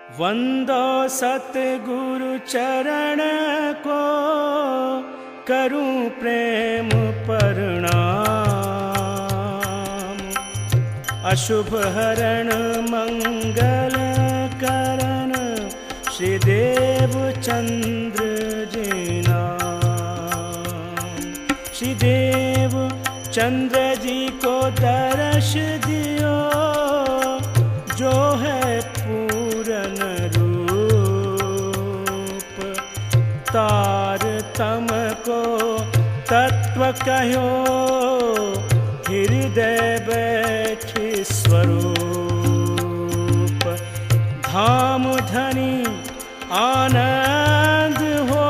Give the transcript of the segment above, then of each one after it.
वंदो सतगुरु चरण को, करूं प्रेम प्रणाम। अशुभ हरण मंगल करण, श्री देव चंद्र जी नाम। श्री देव चंद्र जी को दर्श दियो, जो है पूरन रूप। तारतम को तत्व कहो, हृदय बैठे स्वरूप। धाम धनी आनंद हो,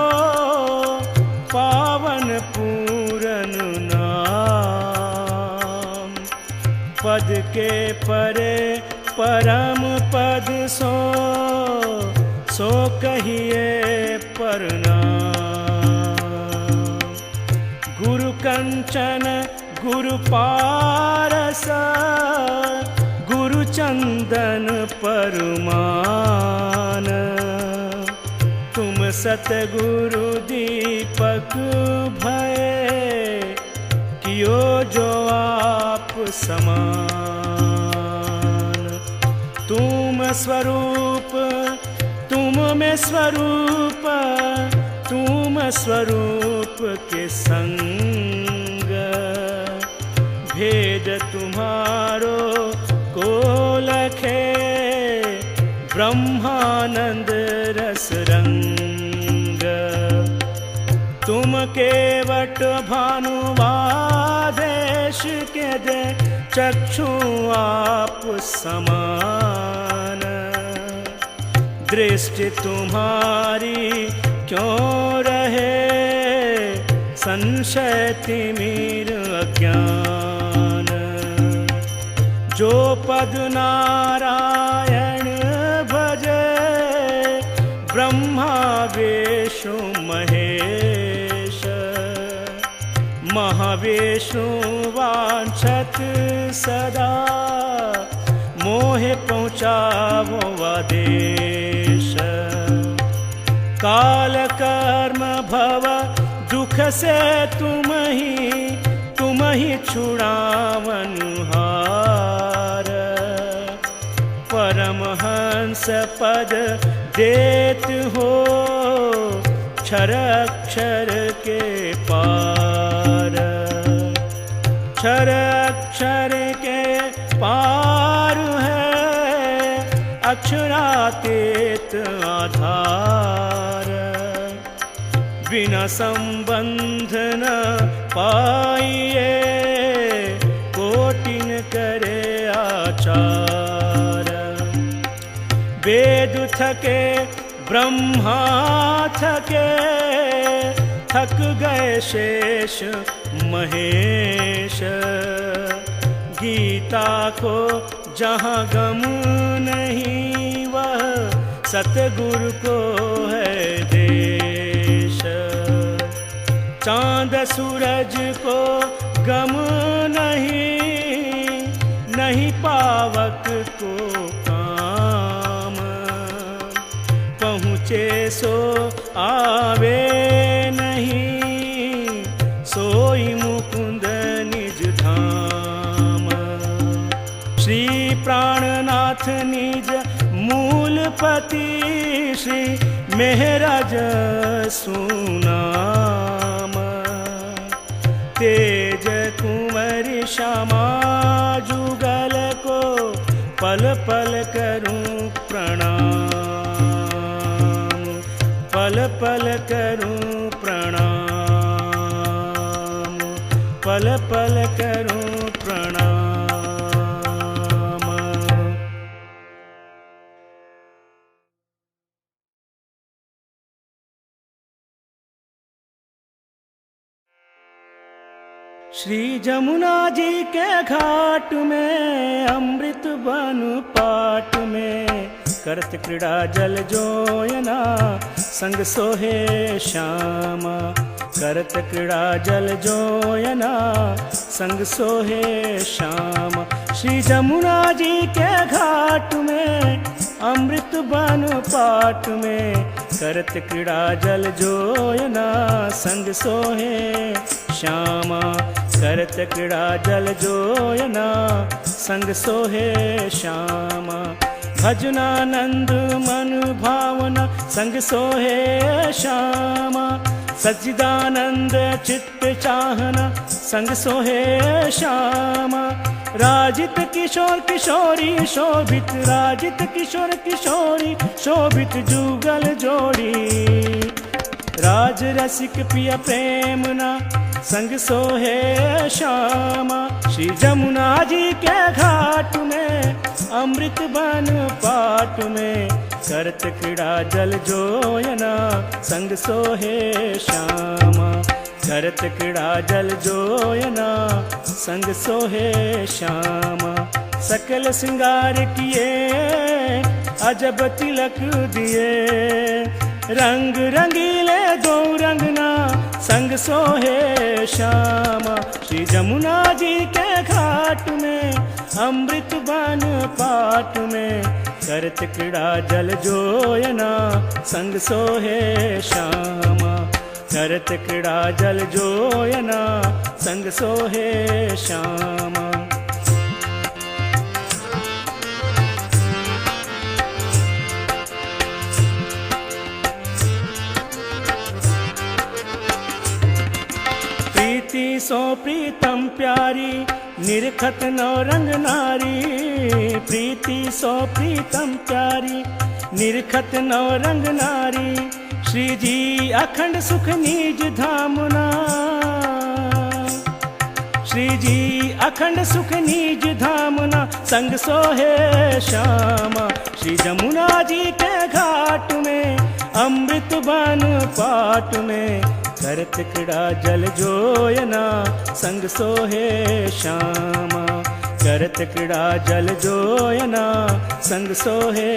पावन पूरन नाम। पद के परे परम पद सो कहिए प्रणाम। गुरु कंचन गुरु पारस, गुरु चंदन परमान। तुम सतगुरु दीपक भये, कियो जो आप समान। तुम स्वरूप तुम में स्वरूप, तुम स्वरूप के संग। भेद तुम्हारो को लखे, ब्रह्मानंद रस रंग। तुम केवट भानुवादेश के दे, चक्षु आप समान। दृष्टि तुम्हारी क्यों रहे, संशय तिमिर अज्ञान। जो पद नारायण भजे, ब्रह्मा विष्णु महेश। महाविष्णु वांछत सदा, मोहे पहुँचावो आदेश। काल कर्म भव दुख से तुम ही छुड़ावनहार। परमहंस पद देत हो, क्षर अक्षर के पार। क्षर अक्षर के पार है, अक्षरातीत आधार। बिना संबंध न पाइए, कोटिन करे आचार। वेद थके ब्रह्मा थके, थक गए शेष महेश। गीता को जहाँ गम नहीं, वह सतगुरु को है देश। चांद सूरज को गम नहीं पावक को काम। पहुँचे सो आवे नहीं, सोई मुकुंद निज धाम। श्री प्राणनाथ निज मूलपति, श्री मेहराज सुनाम। तेज कुंवरी श्यामा जुगल को, पल पल करूं प्रणाम। पल पल करूं प्रणाम, पल पल करूं प्रणाम। श्री जमुना जी के घाट में, अमृत बन पाट में। करत क्रीड़ा जल जोयना, संग सोहे श्यामा। करत क्रीड़ा जल जोयना, संग सोहे श्यामा। श्री जमुना जी के घाट में, अमृत बन पाट में करत क्रीड़ा जल जोयना संग सोहे श्यामा करत क्रीड़ा जल जोयना संग सोहे श्यामा भजनानंद मन भावना संग सोहे श्यामा सच्चिदानंद चित्त चाहना संग सोहे श्यामा राजित किशोर किशोरी शोभित राजित किशोर किशोरी शोभित जुगल जोड़ी राज रसिक पिया प्रेमना संग सोहे श्यामा श्री जमुना जी के घाट में अमृत बन पाट में करत क्रीड़ा जल जोयना संग सोहे श्यामा करत क्रीड़ा जल जोयना संग सोहे श्यामा सकल श्रृंगार किए अजब तिलक दिए रंग रंगीले दो रंगना संग सोहे श्यामा श्री जमुना जी के घाट में अमृत बन पाट में करत क्रीड़ा जल जोयना संग सोहे श्यामा करत क्रीड़ा जल जोयना संग सोहे श्यामा प्रीति सो प्रीतम प्यारी निरखत नौरंग नारी प्रीति सो प्रीतम प्यारी निरखत नौरंग नारी श्री जी अखंड सुख निज धामुना श्री जी अखंड सुख निज धामुना संग सोहे श्यामा श्री जमुना जी के घाट में अमृत बन पाट में करत क्रीड़ा जल जोयना संग सोहे श्यामा करत क्रीड़ा जल जोयना संग सोहे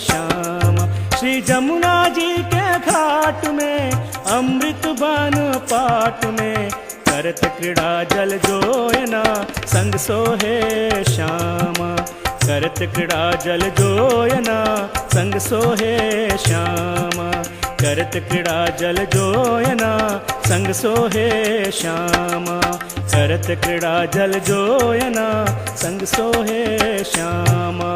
श्यामा श्री जमुना जी के घाट में अमृत बन पाट में करत क्रीड़ा जल जोयना संग सोहे श्यामा करत क्रीड़ा जल जोयना संग सोहे श्यामा करत क्रीड़ा जल जोयना संग सोहे श्यामा करत क्रीड़ा जल जोयना संग सोहे श्यामा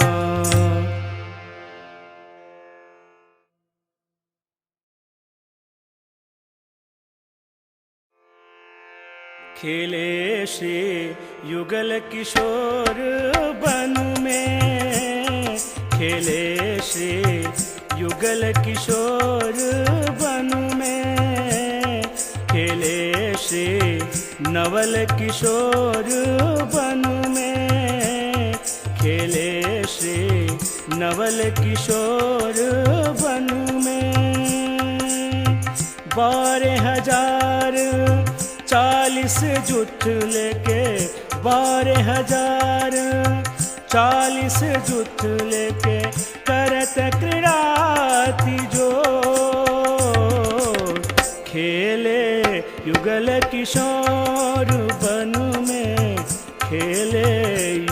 खेले श्री युगल किशोर बन में खेले श्री युगल किशोर बन में खेले श्री नवल किशोर बन में खेले श्री नवल किशोर बन में 12,040 जुट लेके 12,040 जुट लेके करत क्रीड़ा जो खेले युगल किशोर बन में खेले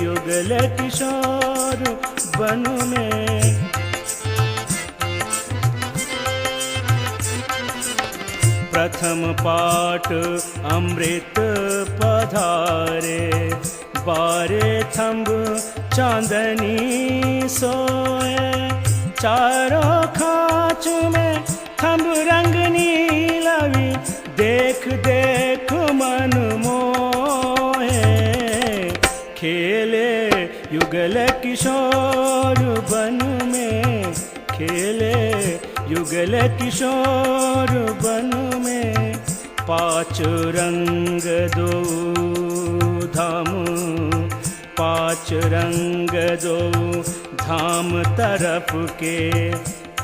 युगल किशोर बन में प्रथम पाठ अमृत पधारे 12 थंब चांदनी सोए चारों खाँच में थंब रंग नीलवी देख देख मन मोहे खेले युगल किशोर बन में खेले युगल किशोर बन में 5 रंग 2 धाम 5 रंग 2 धाम तरफ के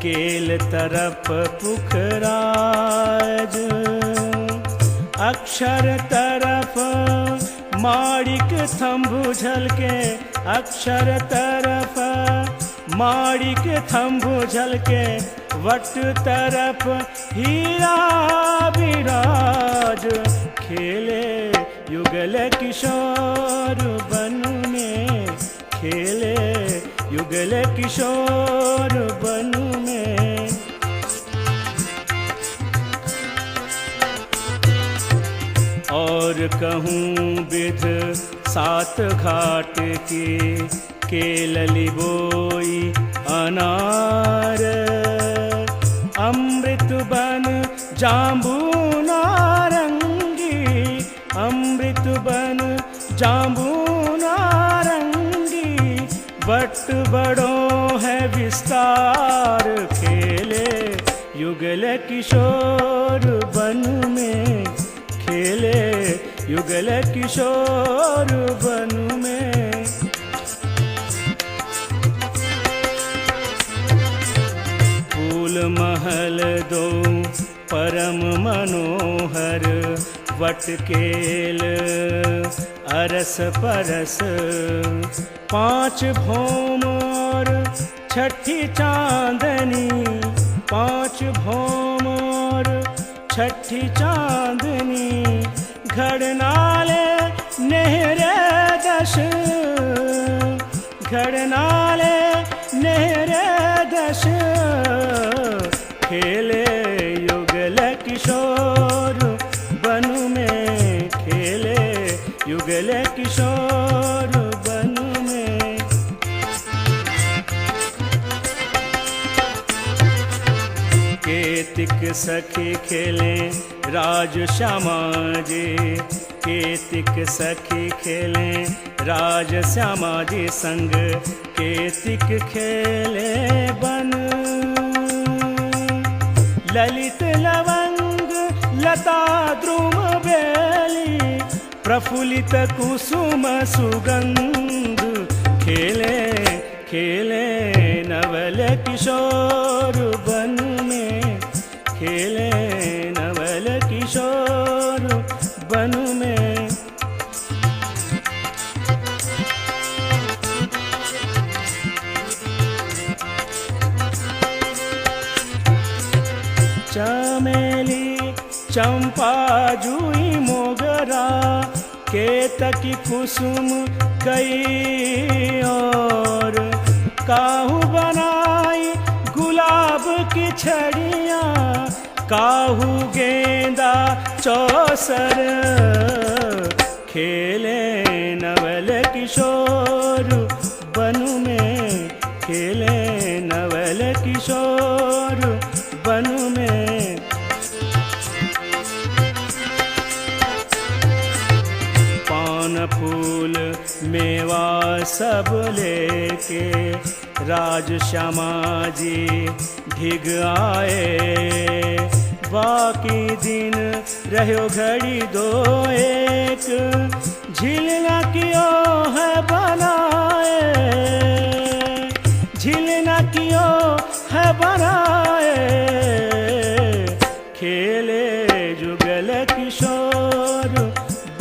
केल तरफ पुखराज अक्षर तरफ माणिक थंभ झलके अक्षर तरफ माणिक थंभ झलके वट तरफ हीरा विराज खेले युगल किशोर बन में खेले युगल किशोर और कहूँ विध सात घाट की, केलली बोई अनार। अमृत बन जाम्बू नारंगी, अमृत बन जाम्बू नारंगी। बट बड़ों है विस्तार, खेले युगल किशोर बन में, खेले युगल किशोर बन में। फूल महल दो परम मनोहर, वटकेल अरस परस। पांच भौम और छठी चांदनी, पांच भौम और छठी चांदनी। घड़नाले नेहरे दश, घड़नाले नेहरे दश। खेले युगल किशोर बन में, खेले युगल किशोर बन में। केतिक सखी खेले राज श्यामा जी, केतिक सखी खेले राज श्यामा जी संग। केतिक खेले बन ललित लवंग लता द्रुम बेली, प्रफुल्लित कुसुम सुगंध। खेले खेले नवल किशोर बन में, खेले नवल किशोर बन में। चमेली चंपा जूई मोगरा, केतकी कुसुम कई और। काहू बनाई गुलाब की छड़ियाँ, काहू गेंदा चौसर। खेले नवल किशोर बन में, खेले नवल किशोर बन में। पान फूल मेवा सब लेके, राज श्यामा जी ढिग आए। बाकी दिन रहो घड़ी दो एक, झिलना कियो है बनाए, झिलना कियो है बनाए। खेले जुगल किशोर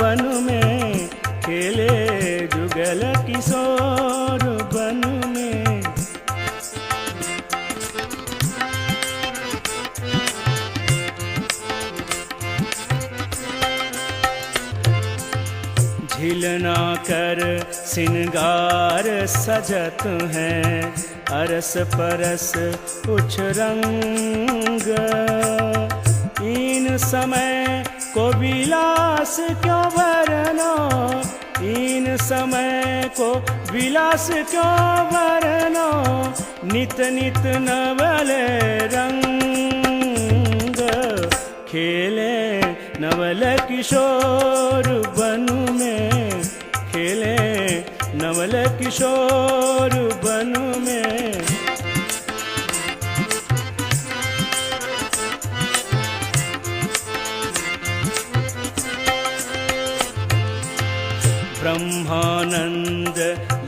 बन में, खेले जुगल किशोर बन में। झिलना कर सिंगार सजत हैं, अरस परस कुछ रंग। इन समय को विलास क्यों भरना, इन समय को विलास क्यों भरना। नित नित नवल रंग, खेले नवल किशोर बन में, खेले नवल किशोर बन में। ब्रह्मानंद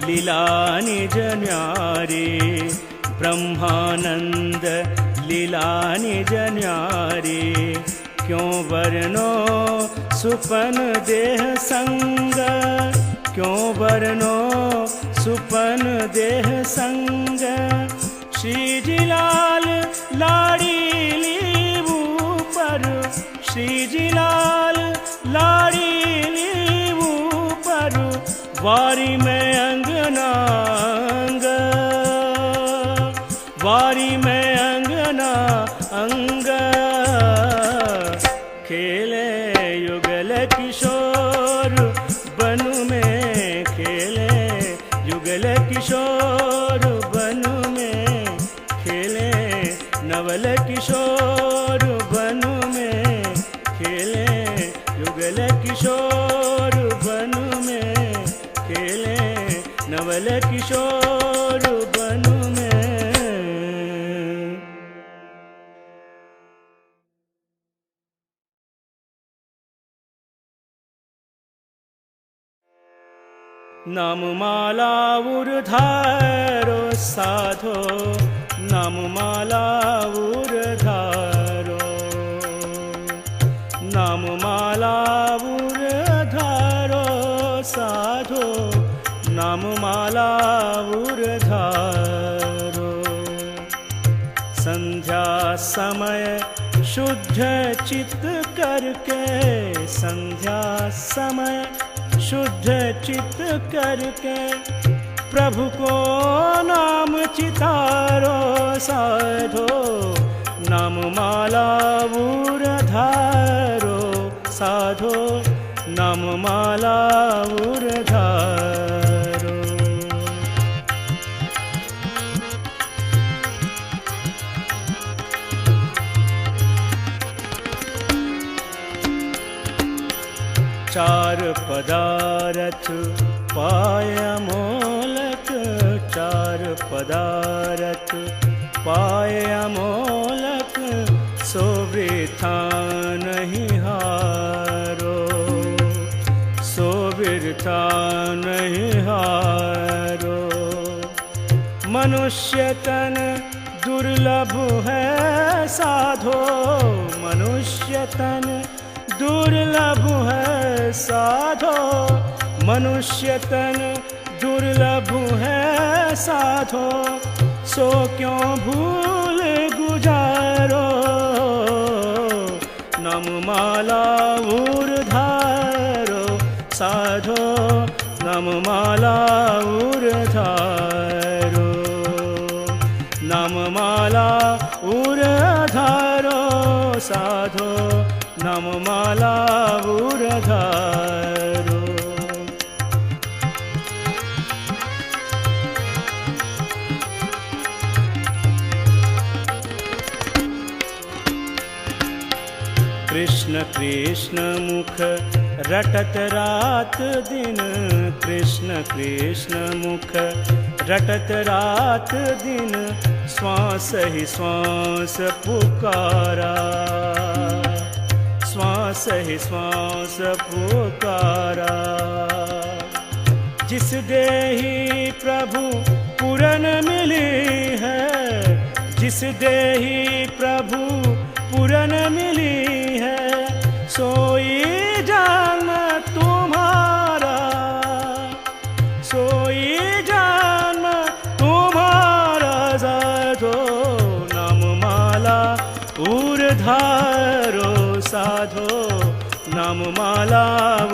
लीला निज न्यारी, ब्रह्मानंद लीला निज न्यारी। क्यों वरनो सुपन देह संग, क्यों वरनो सुपन देह संग। श्री जी लाल लाड़ी लीबू पर, श्री जी लाल लाड़ी लीबू पर। वारी में अंगना अंग, वारी में अंगना अंग। खेले युगल किशोर नाममाला उर्धारो साधो, नाममाला उर्धारो, नाममाला उर्धारो साधो, नाममाला उर्धारो। संध्या समय शुद्ध चित्त करके, संध्या समय शुद्ध चित्त करके, प्रभु को नाम चितारो साधो, नाममाला उर्धारो साधो, नाममाला उर्धारो। चार पदार्थ पाय अमोलक, चार पदार्थ पाय अमोलक, सो वृथा नहीं हारो, सो वृथा नहीं हारो। मनुष्य तन दुर्लभ है साधो, मनुष्य तन दुर्लभ है साधो, मनुष्य तन दुर्लभ है साधो, सो क्यों भूल गुजारो, नाममाला उर्धारो साधो, नाममाला उर्धारो, नाममाला उर्धारो साधो, नाममाला उर्धारो। कृष्ण कृष्ण मुख रटत रात दिन, कृष्ण कृष्ण मुख रटत रात दिन, श्वास ही श्वास पुकारा, श्वास ही श्वास पुकारा। जिस देहि प्रभु पूरन मिली है, जिस देहि प्रभु पूरन मिली है, सोई जन्म तुम्हारा, सोई जन्म तुम्हारा साधो, नाममाला उर्धारो साधो, नाममाला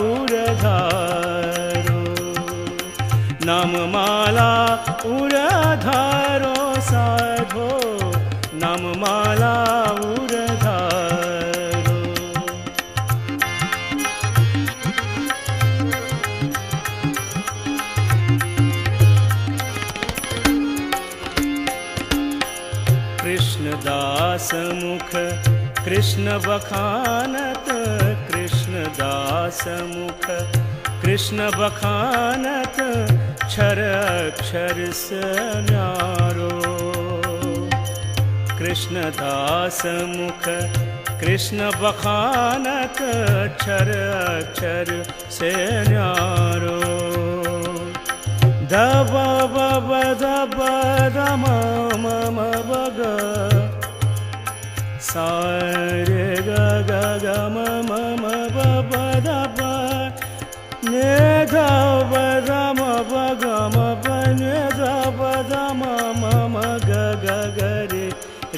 उर्धारो, नाममाला उर्धारो साधो, नाममाला उर्धारो। कृष्णदास मुख कृष्ण बखानत, कृष्णदास मुख कृष्ण बखानत, क्षर अक्षर से न्यारो, कृष्णदास मुख कृष्ण बखानत, क्षर अक्षर से न्यारो। दब बब दब दम मम बग, सारे ग ग ग म म ब ब द ब, ने ध ब द म ब ग म ब, ने ध ब द म म ग ग ग रे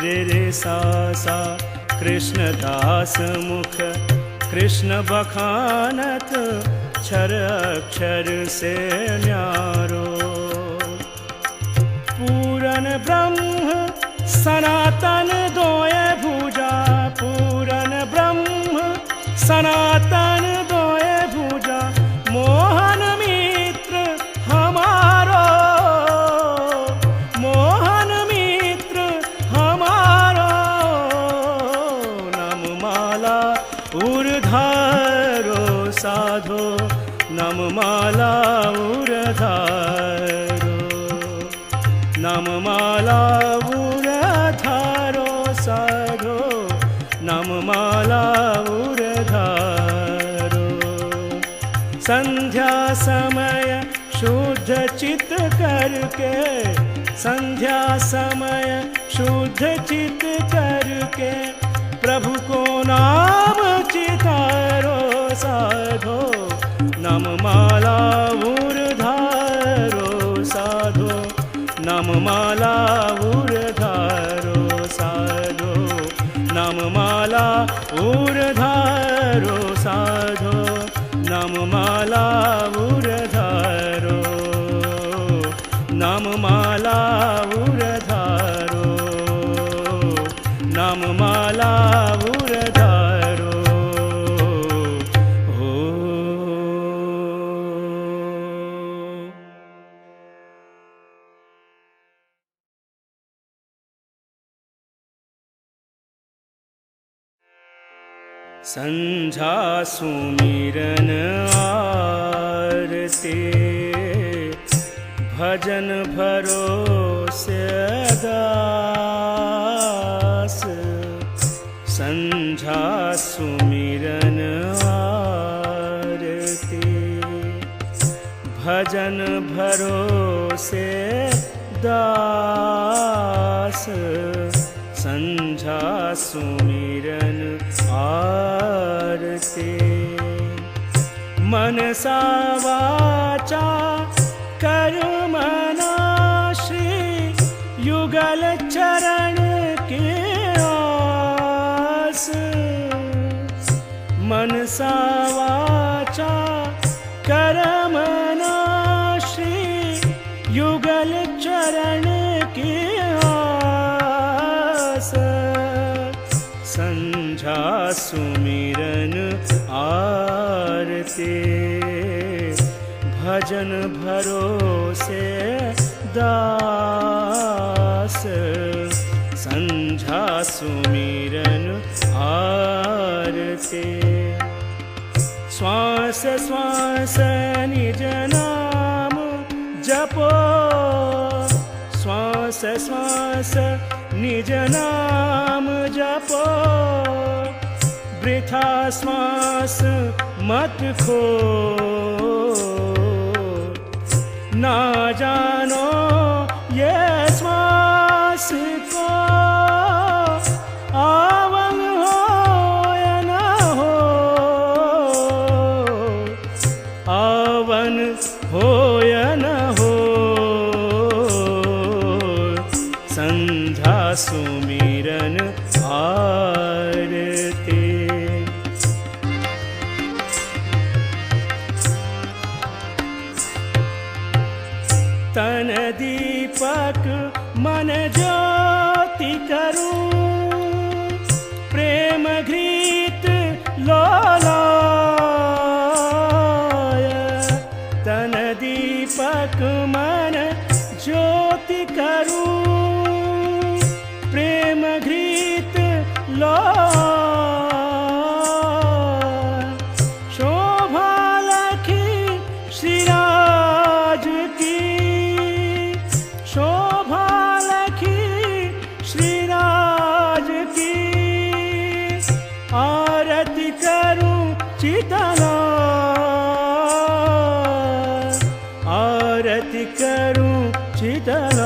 रे रे सा सा। कृष्णदास मुख कृष्ण बखानत, क्षर अक्षर से न्यारो। पूरन ब्रह्म सनातन दोए भुजा, पूरन ब्रह्म सनातन दोए भुजा, मोहन मित्र हमारो, मोहन मित्र हमारो। नाममाला उर्धारो साधो, नाममाला उर्धारो, नाममाला उर्धारो साधो, नाममाला उर्धारो। संध्या समय करके, संध्या समय शुद्ध चित करके, प्रभु को नाम चितारो साधो, नाम माला उर्धारो साधो, नाम माला उर्धारो साधो, नाम माला उर्धारो साधो, नाम माला उर्धारो, नाम माला उर्धारो, नाम माला उर्धारो। संझा सुमिरन आरती, भजन भरोसे दास। संझा सुमिरन आरती, भजन भरोसे दास। संझा सुमिरन आरती, मनसा वाचा कर्मणा श्री युगल चरण के आस। मनसा वाचा कर्मणा श्री युगल चरण के आस। संझा सुमिरन आरती, भजन भरोसे दास। संझा सुमिरन आरती, श्वास श्वास निज नाम जपो, श्वास श्वास निज नाम जपो। वृथा श्वास मत खो, ना जानो ये श्वास को आवन हो या न हो, आवन हो या न हो। संझा सुमिरन आरती, तन दीपक मन ज्योति करूं, प्रेम घृत लोलाय। तन दीपक मन ज्योति करूं, प्रेम घृत लोलाय। शोभा लखी श्रीराज की, शोभा लखी श्रीराज की। आरती करूं चितलाय, आरती करूं चितलाय।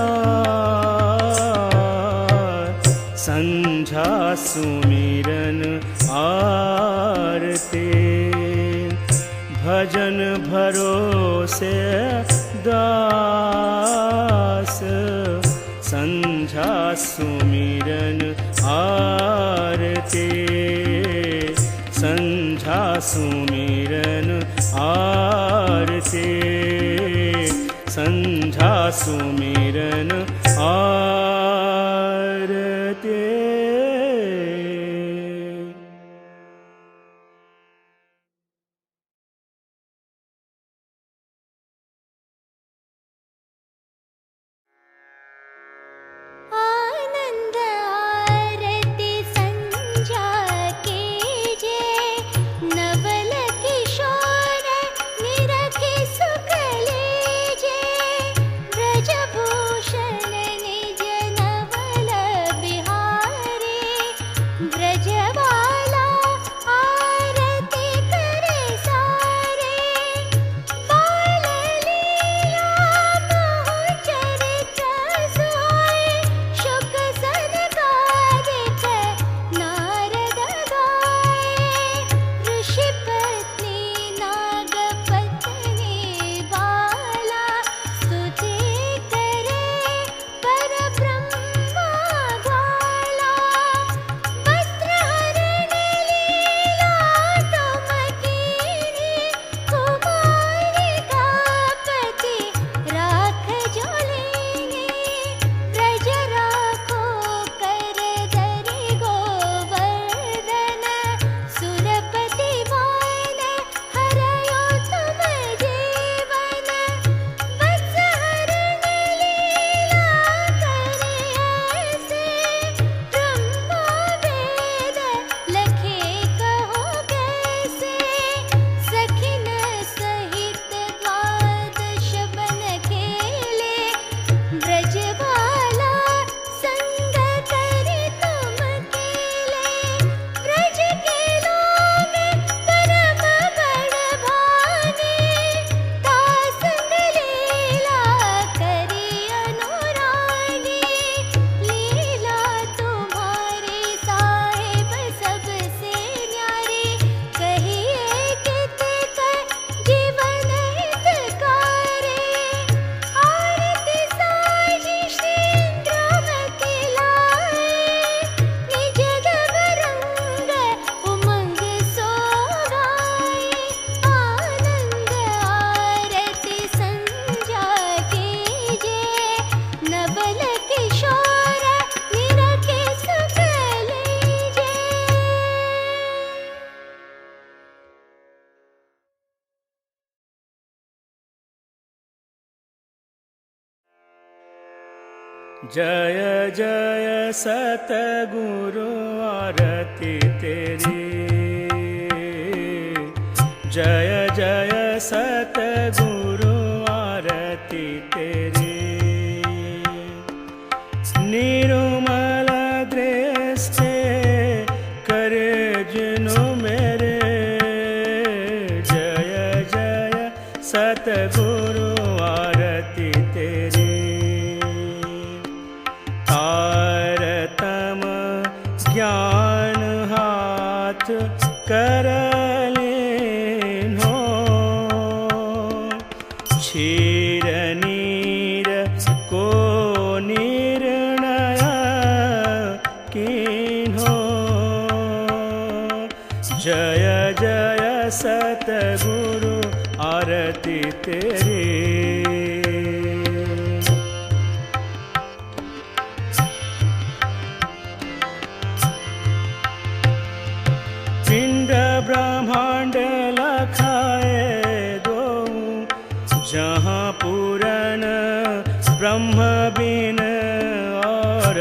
संझा सुमिरन आरती, भजन भरोसे दास। संझा सुमिरन आरती, संझा सुमिरन आरती, संझा सुमिरन आरती। ब्रजभूषण जय जय सतगुरु आरती तेरी, जय जय सतगुरु आरती तेरी। निर्मल दृष्टि करे जिनु मेरे, जय जय सतगुरु आरती तेरी। तारतम ज्ञान हाथ कर लीन्हो, क्षीर नीर को निर्णय कीन्हो। जय जय सतगुरु आरती तेरी। पिंड ब्रह्मांड लखाए दो, जहाँ पूरन ब्रह्म बिन और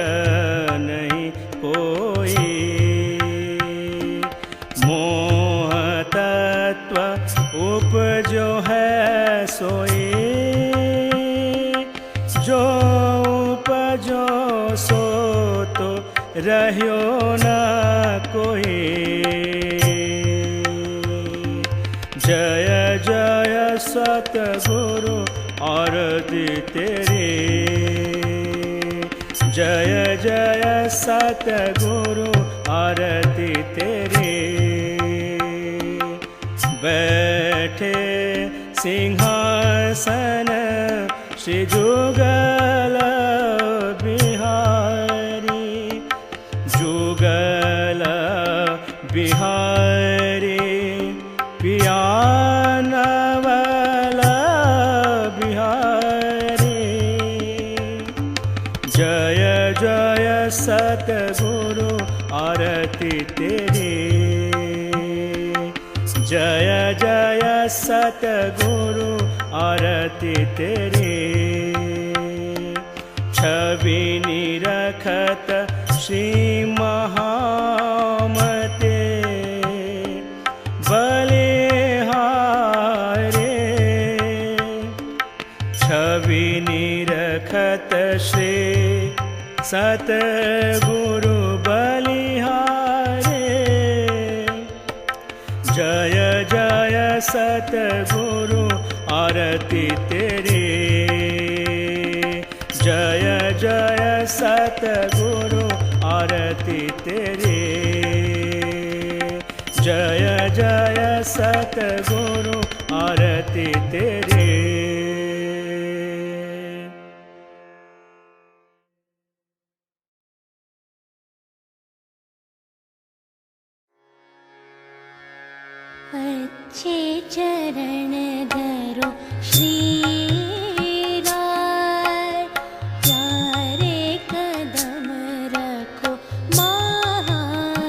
नहीं कोई। मोह तत्व उपजो है सोई, जो उपजो सो तो रह्यो न कोई। जय जय सतगुरु आरती तेरी, जय जय सतगुरु आरती तेरी। बैठे सिंहासन श्री जुगल बिहारी, जुगल बिहारी पियानवल बिहारी। जय जय सतगुरु आरती तेरी, जय जय सतगुरु आरती तेरी। छवि निरखत श्री महामते, बलिहारे। छवि निरखत श्री सतगुरु बलिहारे। जय जय सतगुरु आरती तेरी, जय जय सतगुरु आरती तेरी। जय जय सतगुरु आरती तेरी। अच्छे चरण धरो श्री राय, प्यारे कदम रखो महाराय।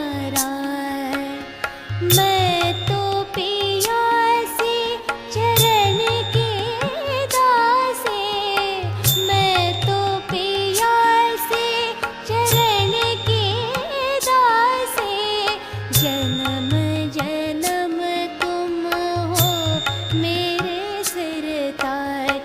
मैं तो पियासी चरण के दासे, मैं तो पियासी चरण के दासे। जन्म जन्म तुम हो मेरे सिर ताज,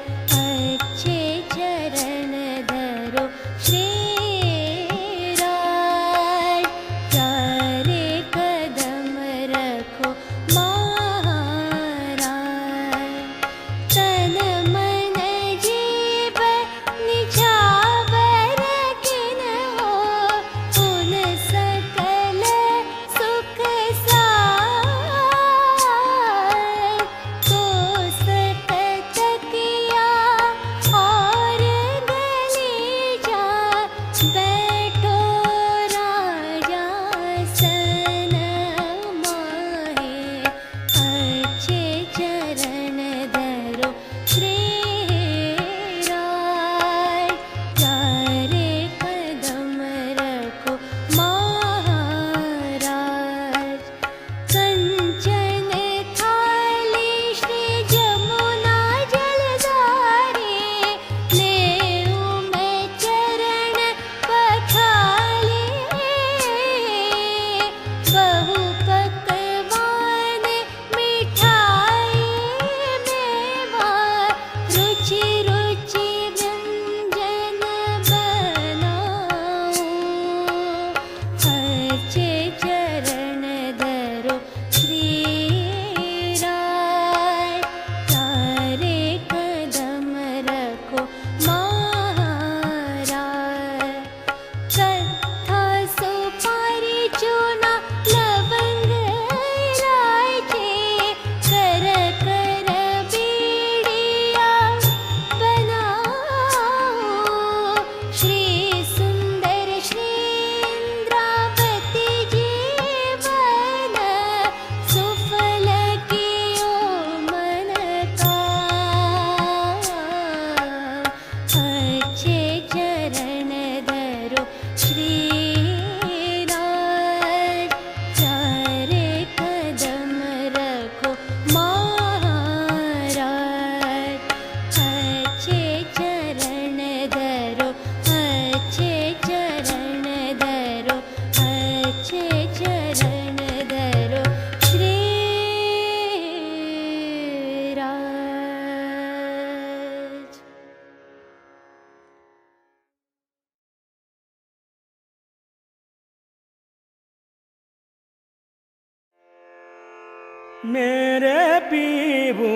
मेरे पीबू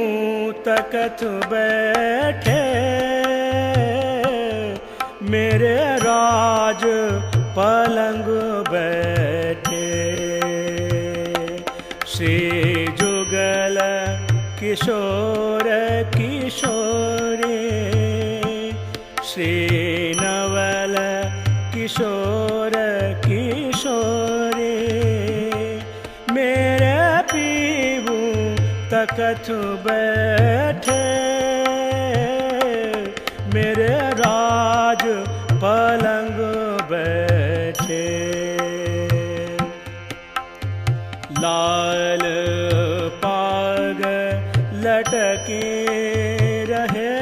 तकत बैठे, मेरे राज पलंग बैठे। श्री जुगल किशोर किशोरी, श्री नवल किशोर किशोरी, मेरे पीबू तकत बैठे, मेरे राज पलंग बैठे। लाल पाग लटके रहे,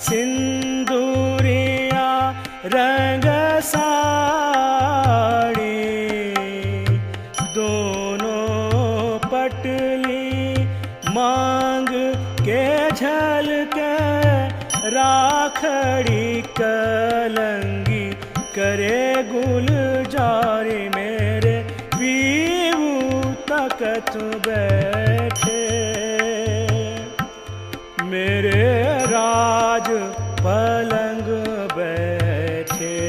सिंदूरिया रंग साड़ी, दोनों पटली मांग के झलके, राखड़ी कलंगी करे गुलजारी, मेरे पीबू तकत बैठे, मेरे राज पलंग बैठे।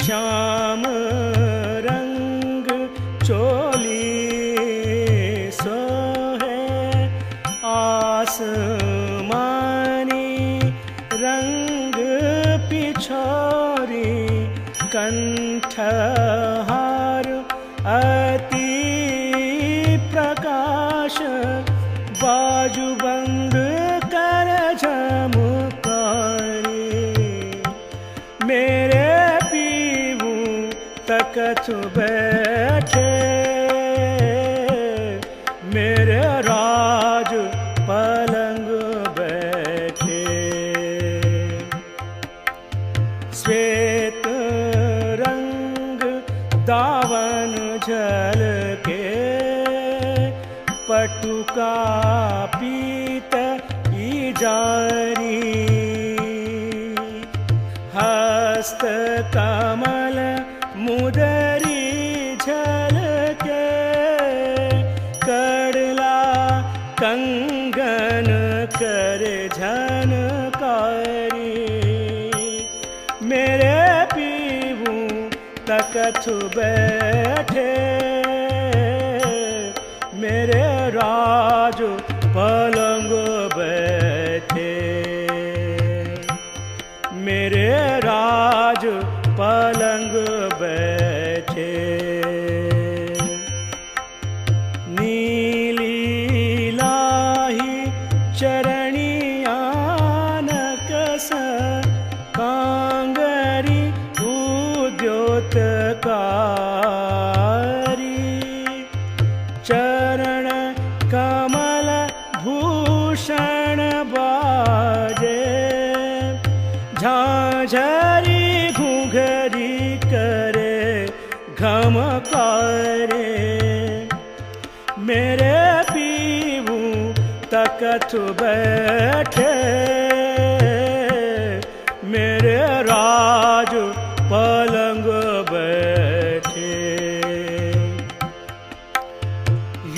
श्याम रंग चोली सोहे, आसमानी रंग पिछोरी, कंठहार अति प्रकाश, बाजूबंद कर झमुकारी, मेरे पीबू तकत बैठे, मेरे राज पलंग बैठे। श्वेत रंग दावन झलके, पटुका पीत इजारी, हस्त कमल मुदरी झलके, कड़ला कंगन करे झनकारी, मेरे पीबू तकत बैठे, मेरे राज पलंग बैठे, मेरे राज पलंग बैठे। नीली लाही चरणिया नकस, कांगरी उद्योतकारी, चरण कमल भूषण बाजे, झांझरी घुंघरी करे घमकारे, मेरे पीबू तकत बैठे, मेरे राज पलंग बैठे।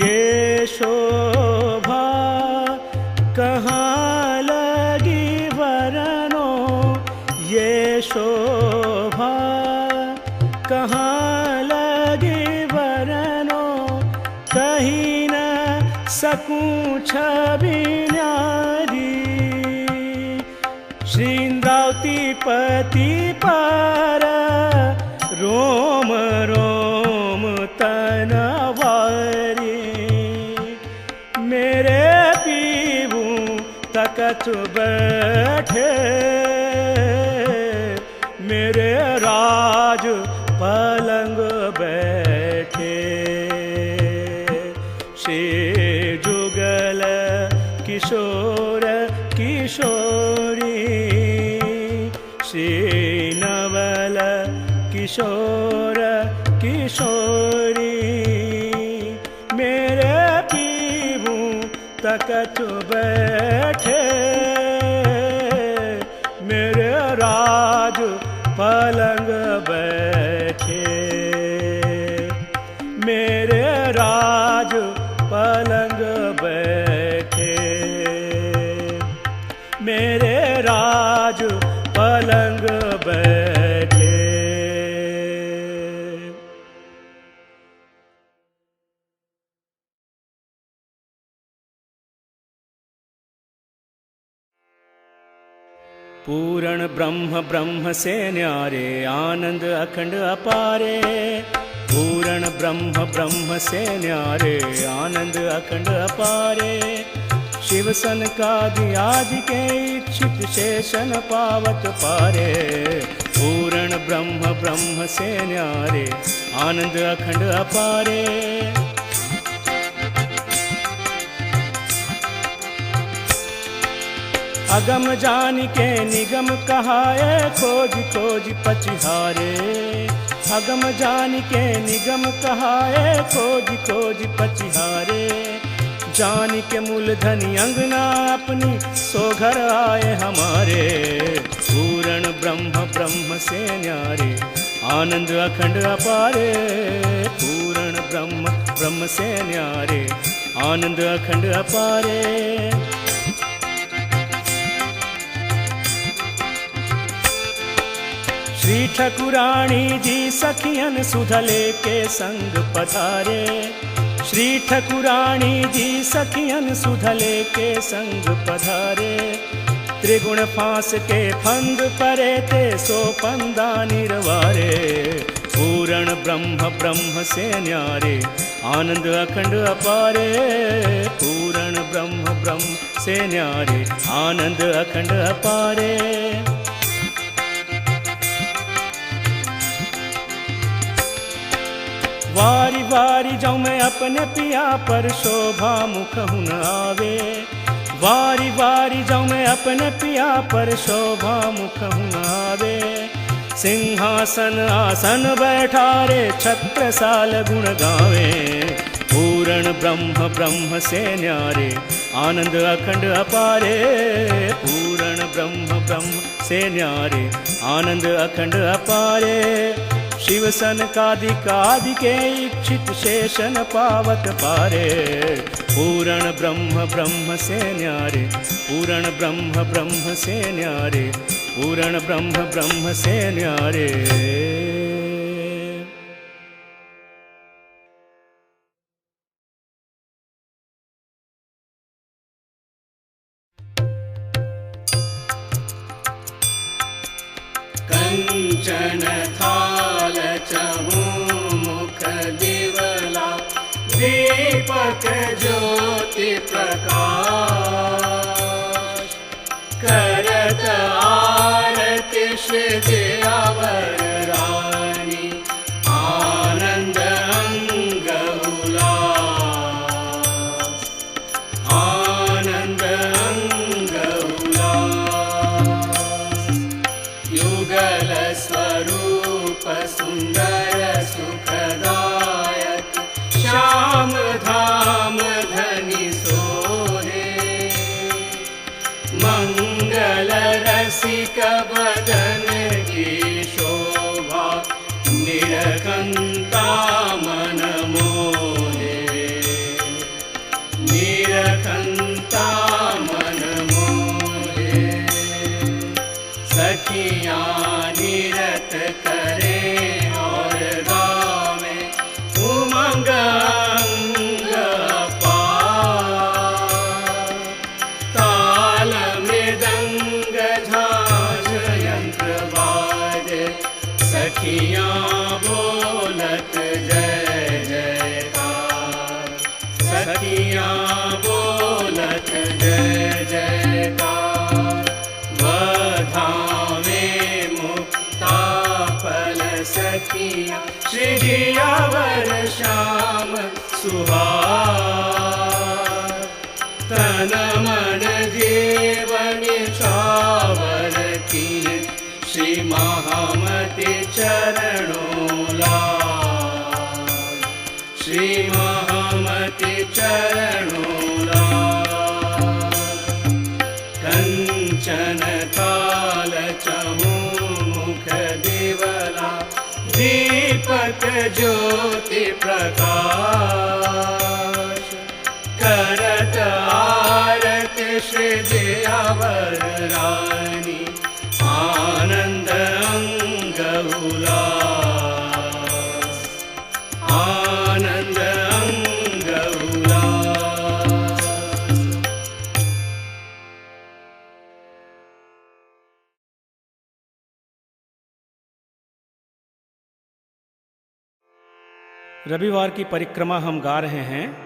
ये शोभा कहाँ लगी वरनो, ये शोभा कहाँ लगी वरनो, कहीं न सकूं छवि न्यारी, श्री इंद्रावती पति पर रोम रोम तनवारी, मेरे पीबू तकत बैठे, मेरे राज पलंग बैठे। श्री जुगल किशोर किशोरी, श्री नवल किशोर किशोरी, मेरे पीबू तकत बैठे, मेरे राज पलंग बैठे, संग बैठे। पूर्ण ब्रह्म ब्रह्म से न्यारे, आनंद अखंड अपारे। पूर्ण ब्रह्म ब्रह्म से न्यारे, आनंद अखंड अपारे। शिव सनकादि आदि के इच्छित शेषन पावत पारे। पूर्ण ब्रह्म ब्रह्म से न्यारे, आनंद अखंड अपारे। अगम जान के निगम कहाए, खोज खोज पचिहारे। अगम जान के निगम कहाए, खोज खोज पचिहारे। जान के मूलधनी अंगना अपनी, सो घर आए हमारे। पूर्ण ब्रह्म ब्रह्म से न्यारे, आनंद अखंड अपारे। पूर्ण ब्रह्म ब्रह्म से न्यारे, आनंद अखंड अपारे। श्री ठकुरानी जी सखियन सुधले के संग पधारे। श्री ठकुरानी जी सखियन सुधले के संग पधारे। त्रिगुण फांस के फंद परे ते, सो पंदा निर्वारे। पूर्ण ब्रह्म ब्रह्म से न्यारे, आनंद अखंड अपारे। पूर्ण ब्रह्म ब्रह्म से न्यारे, आनंद अखंड अपारे। वारी वारी जाऊं मैं अपने पिया पर, शोभा मुख हुन आवे। वारी वारी जाऊं मैं अपने पिया पर, शोभा मुख हुन आवे। सिंहासन आसन बैठारे, छत्रसाल गुण गावे। पूर्ण ब्रह्म ब्रह्म से न्यारे, आनंद अखंड अपारे। पूर्ण ब्रह्म ब्रह्म से न्यारे, आनंद अखंड अपारे। शिव सनकादि के इच्छित शेषन पावत पारे। पूर्ण ब्रह्म ब्रह्म से न्यारे, पूर्ण ब्रह्म ब्रह्म से न्यारे। पूर्ण ब्रह्म ब्रह्म से न्यारे। कंचन थाल चहु मुख दिवला, दीपक ज्योति प्रकाश। करत आरति श्री अवर रानी, आनंद अंग उल्लास। आनंद अंग उल्लास। युगल स्वरूप सुंदर सुखदायक, श्याम धाम धनि सोहे। मंगल रसिक बदन की शोभा, निरखंता मन मोहे। निरखंता मन मोहे। सखियाँ निरत करे और गावे, उमंग अंग अपार। ताल मृदंग झांझ यंत्र बाजे, सखियाँ बोलत जय जयकार। सखियाँ बोलत जय जयकार। वधावे मुक्ता फल सखिया, श्री अवर श्याम सुहार। तन मन जीवन छावर कीन, श्री महामति चरणों लाल। श्री महामति चरणों लाल। कंचन थाल चहु मुख दिवला, दीपक ज्योति प्रकाश। करत आरति श्री अवर रानी, आनंद अंग उल्लास, आनंद अंग उल्लास। रविवार की परिक्रमा हम गा रहे हैं।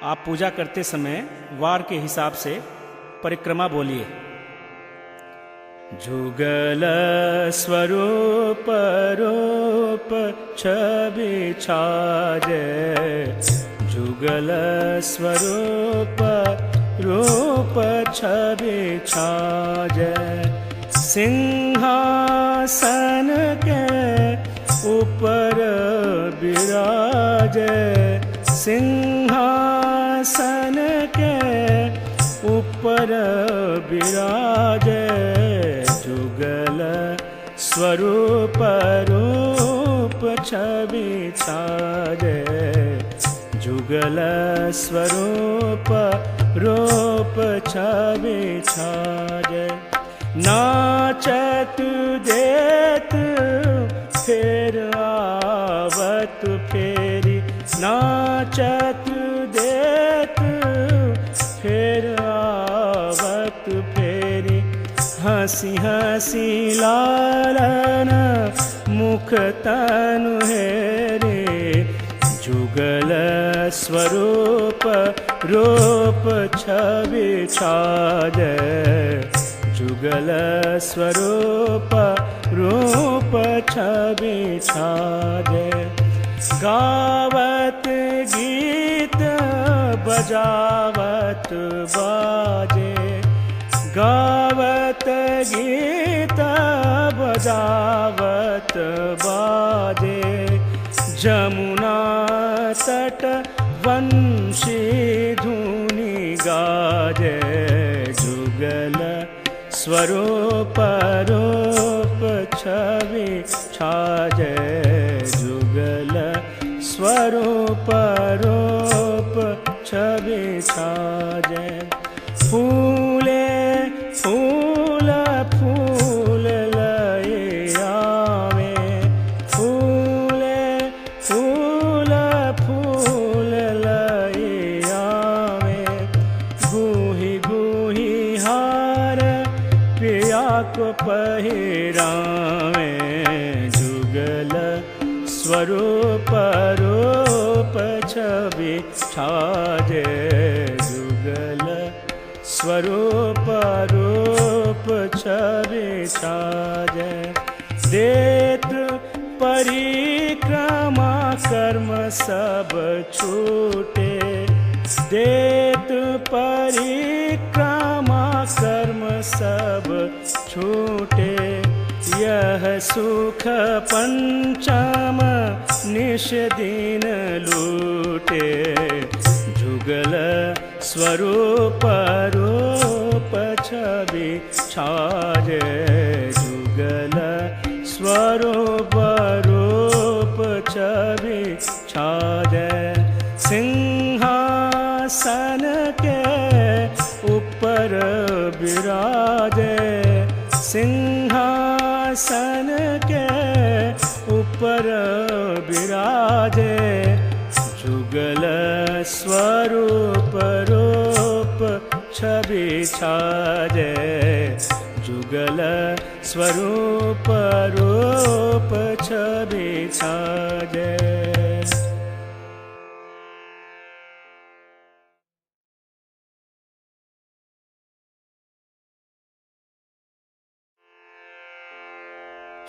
आप पूजा करते समय वार के हिसाब से परिक्रमा बोलिए। जुगल स्वरूप रूप छवि छाजे, जुगल स्वरूप रूप छवि छाजे। सिंहासन के ऊपर विराजे, सिंहासन के ऊपर विराजे। जुगल स्वरूप रूप छवि छाजे, जुगल स्वरूप रूप छवि छाजे। नाचत देत फेर आवत फेरी, नाचत देत फेर आवत फेरी। हंसी हंसी लालन मुख तनु हेरे, जुगल स्वरूप रूप छवि छाजे, जुगल स्वरूप रूप छवि छाजे। गावत गीत बजावत बाजे, गावत गीत बजावत बाजे। जमुना तट वंशी धुनि गाजे, जुगल स्वरूप रूप छवि छाजे, जुगल स्वरूप रूप छवि छाजे। फूले फूल फूल लय आवे, फूले फूल फूल लय आवे। गुही गुही हार पिया को पहिरावे, जुगल स्वरूप रूप छवि छाजे, जुगल स्वरूप रूप छवि छाजे। देत परिक्रमा कर्म सब छूटे, देत परिक्रमा कर्म सब छूटे। यह सुख पंचम निश दिन लूटे, जुगल स्वरूप रूप छवि छाजे, जुगल स्वरूप रूप छवि छाजे। सिंहासन के ऊपर विराजे, सिंहासन के ऊपर विराजे। जुगल स्वरूप रूप छवि छाजे, जुगल स्वरूप रूप छवि छाजे।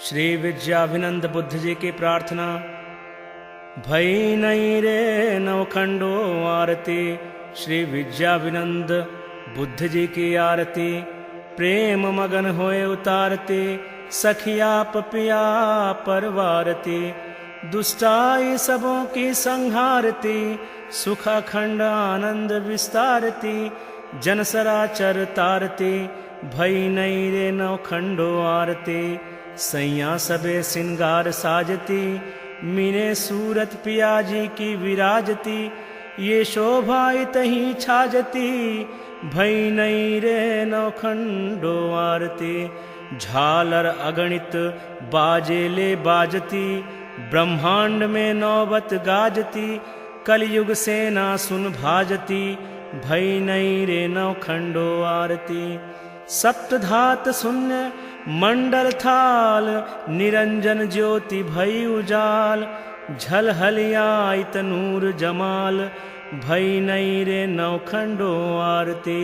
श्री विद्याभिनंद बुद्ध जी की प्रार्थना। भई नहीं रे नवखंडो आरती, श्री विद्याभिनंद बुद्ध जी की आरती। प्रेम मगन होए उतारती, सखिया पपिया परवारती। दुष्टाई सबों की संहारती, सुखाखंड आनंद विस्तारती। जन सराचर तारती, भई नहीं रे नवखंडो आरती। सैया सबे सिंगार साजती, मीने सूरत पियाजी की विराजती। ये शोभा तही छाजती, भई नहीं रे नवखंडो आरती। झालर अगणित बाजे ले बाजती, ब्रह्मांड में नौबत गाजती, कलयुग सेना सुन भाजती, भई नहीं रे नौखंडो आरती। सप्तधात शून्य मंडल थाल, निरंजन ज्योति भई उजाल, झलहलियाइत नूर जमाल, भई नहीं रे नौखंडो आरती।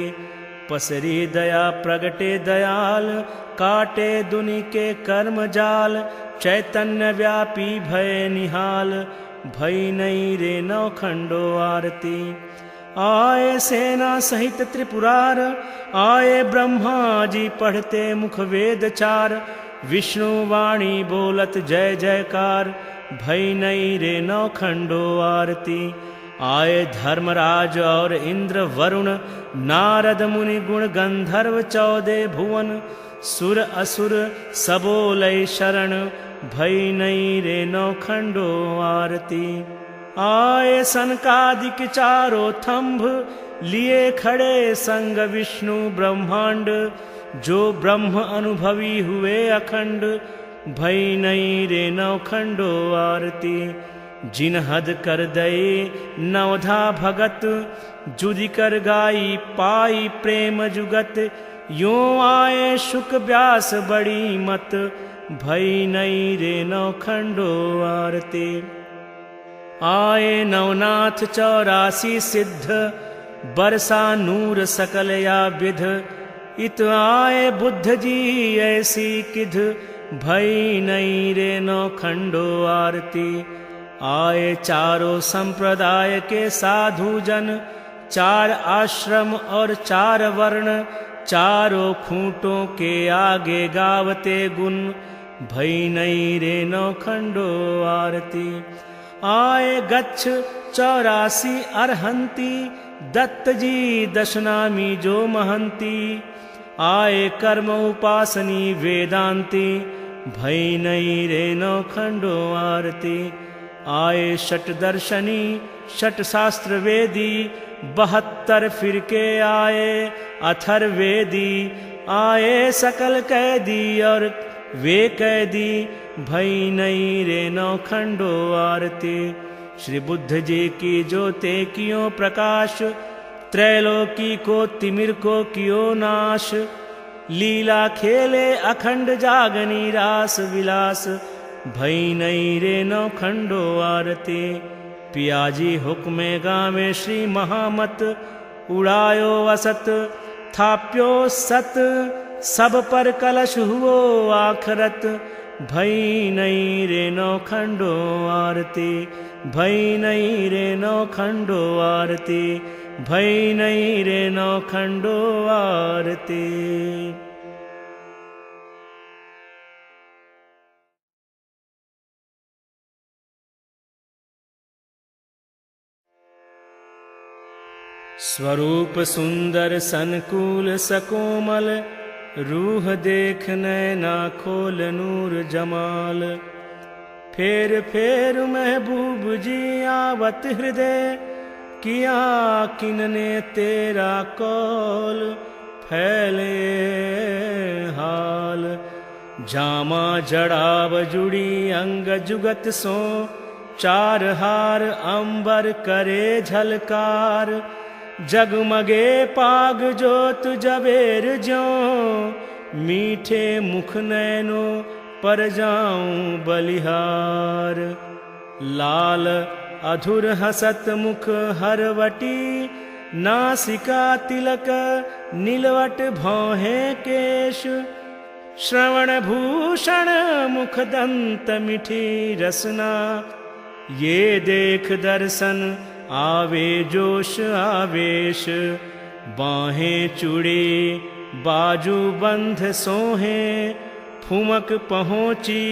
पसरी दया प्रगटे दयाल, काटे दुनि के कर्म जाल, चैतन्य व्यापी भय निहाल, भई नहीं रे नौखंडो आरती। आए सेना सहित त्रिपुरार, आए ब्रह्मा जी पढ़ते मुख वेद चार, विष्णु वाणी बोलत जय जयकार, भई नहीं रे नौखंडो आरती। आए धर्मराज और इंद्र वरुण, नारद मुनि गुण गंधर्व 14 भुवन, सुर असुर सबोलय शरण, भई नहीं रे नौखंडो आरती। आए सनकादिक चारों थंभ, लिए खड़े संग विष्णु ब्रह्मांड, जो ब्रह्म अनुभवी हुए अखंड, भई नहीं रे नौखंडो आरती। जिन हद कर दये नवधा भगत, जुदि कर गाई पाई प्रेम जुगत, यों आए शुक व्यास बड़ी मत, भई नहीं रे नौखंडो आरती। आए नवनाथ 84 सिद्ध, बरसा नूर सकल या विध, इत आए बुद्ध जी ऐसी किध, भई नहीं रे नौखंडो आरती। आए चारों संप्रदाय के साधु जन, 4 आश्रम और 4 वर्ण, चारों खूंटों के आगे गावते गुण, भई नहीं रे नौखंडो आरती। आए गच्छ 84 अरहंती, दत्त जी दशनामी जो महंती, आए कर्म उपासनी वेदांती, भई नहीं रे नौखंडो आरती। आए षट दर्शनी षट शास्त्र वेदी, 72 फिरके आए अथर्वेदी, आए सकल कैदी और वे कैदी, भई नहीं रे नौखंडो आरती। श्री बुद्ध जी की ज्योति कियो प्रकाश, त्रैलोकी को तिमिर को कियो नाश, लीला खेले अखंड जागनी रास विलास, भई नहीं रे नौखंडो आरती। पियाजी हुक्मे गावे श्री महामत, उड़ायो असत थाप्यो सत, सब पर कलश हुओ आखरत, भई नहीं रे नौखंडो आरती। भई नहीं रे नौखंडो आरती, भई नहीं रे नौखंडो आरती। स्वरूप सुंदर सनकूल सकोमल, रूह देख नैना खोल नूर जमाल। फेर फेर महबूब जी आवत हृदय, किया किनने तेरा कौल, फैले हाल। जामा जड़ाव जुड़ी अंग जुगत सो, 4 हार अंबर करे झलकार। जगमगे पाग जोत जबेर ज्यों, मीठे मुख नैनो पर जाऊं बलिहार। लाल अधुर हसत मुख हरवटी, नासिका तिलक नीलवट भौहे केश। श्रवण भूषण मुख दंत मिठी रसना, ये देख दर्शन आवे जोश आवेश। बाहें चूड़े बाजू बंध सोहे, फुमक पहुँची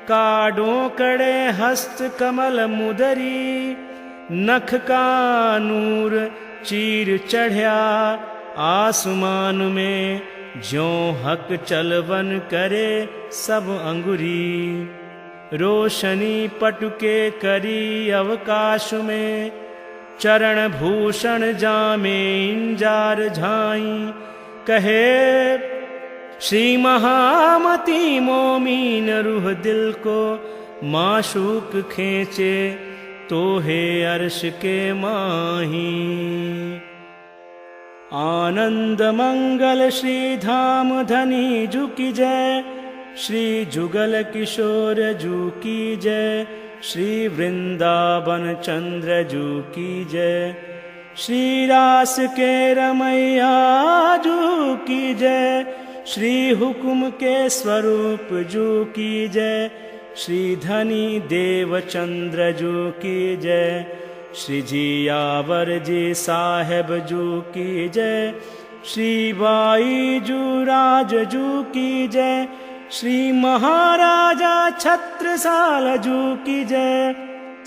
काडों कड़े हस्त कमल मुदरी। नख का नूर चीर चढ़या आसमान में, ज्यों हक चलवन करे सब अंगुरी। रोशनी पटुके करी अवकाश में, चरण भूषण जामे इंजार झाई। कहे श्री महामती मोमीन रूह दिल को माशूक खींचे तो हे अर्श के माही। आनंद मंगल श्री धाम धनी जू की जय, श्री जुगल किशोर जू की जय, श्री वृंदावन चंद्र जू की जय, श्री रास के रमैया जू की जय, श्री हुक्म के स्वरूप जू की जय, श्री धनी देवचंद्र जू की जय, श्री जियावर जी साहेब जू की जय, श्री बाई जू राज जू की जय, श्री महाराजा छत्रसाल जू की जय,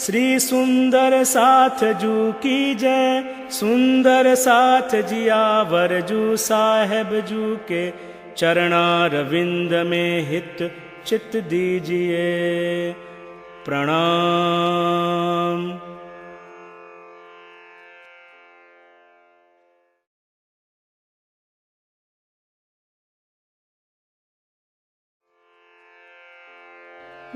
श्री सुंदर साथ जू की जय, सुंदर साथ जियावर जू साहेब जू के चरणारविंद में हित चित दीजिए प्रणाम।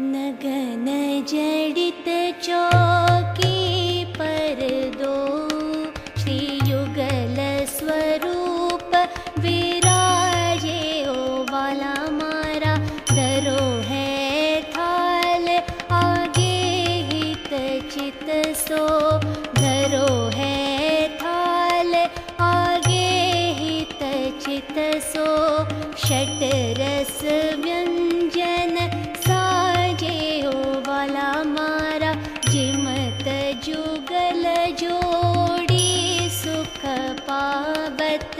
नगन जडित चौकी पर दो, श्री युगल स्वरूप विराजे ओ वाला मारा, धरो है थाल आगे हित चित सो, धरो है थाल आगे हित चित सो, षट रस व्यंजन साजे ओ वाला मारा, जिमत जुगल जोड़ी सुख पावत,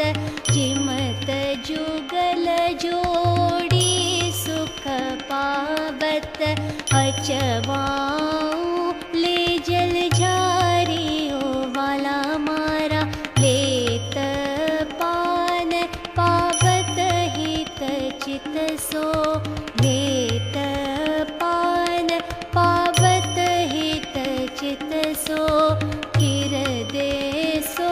जिमत जुगल जोड़ी सुख पावत, अचवाऊं ले जल झारी ओ वाला मारा, लेत पान पावत हित चित सो, लेत पान पावत हित चित सो, हृदय सो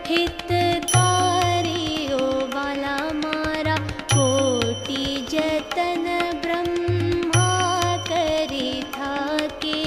हितकारी ओ वाला मारा, कोटि जतन ब्रह्मा करी था के,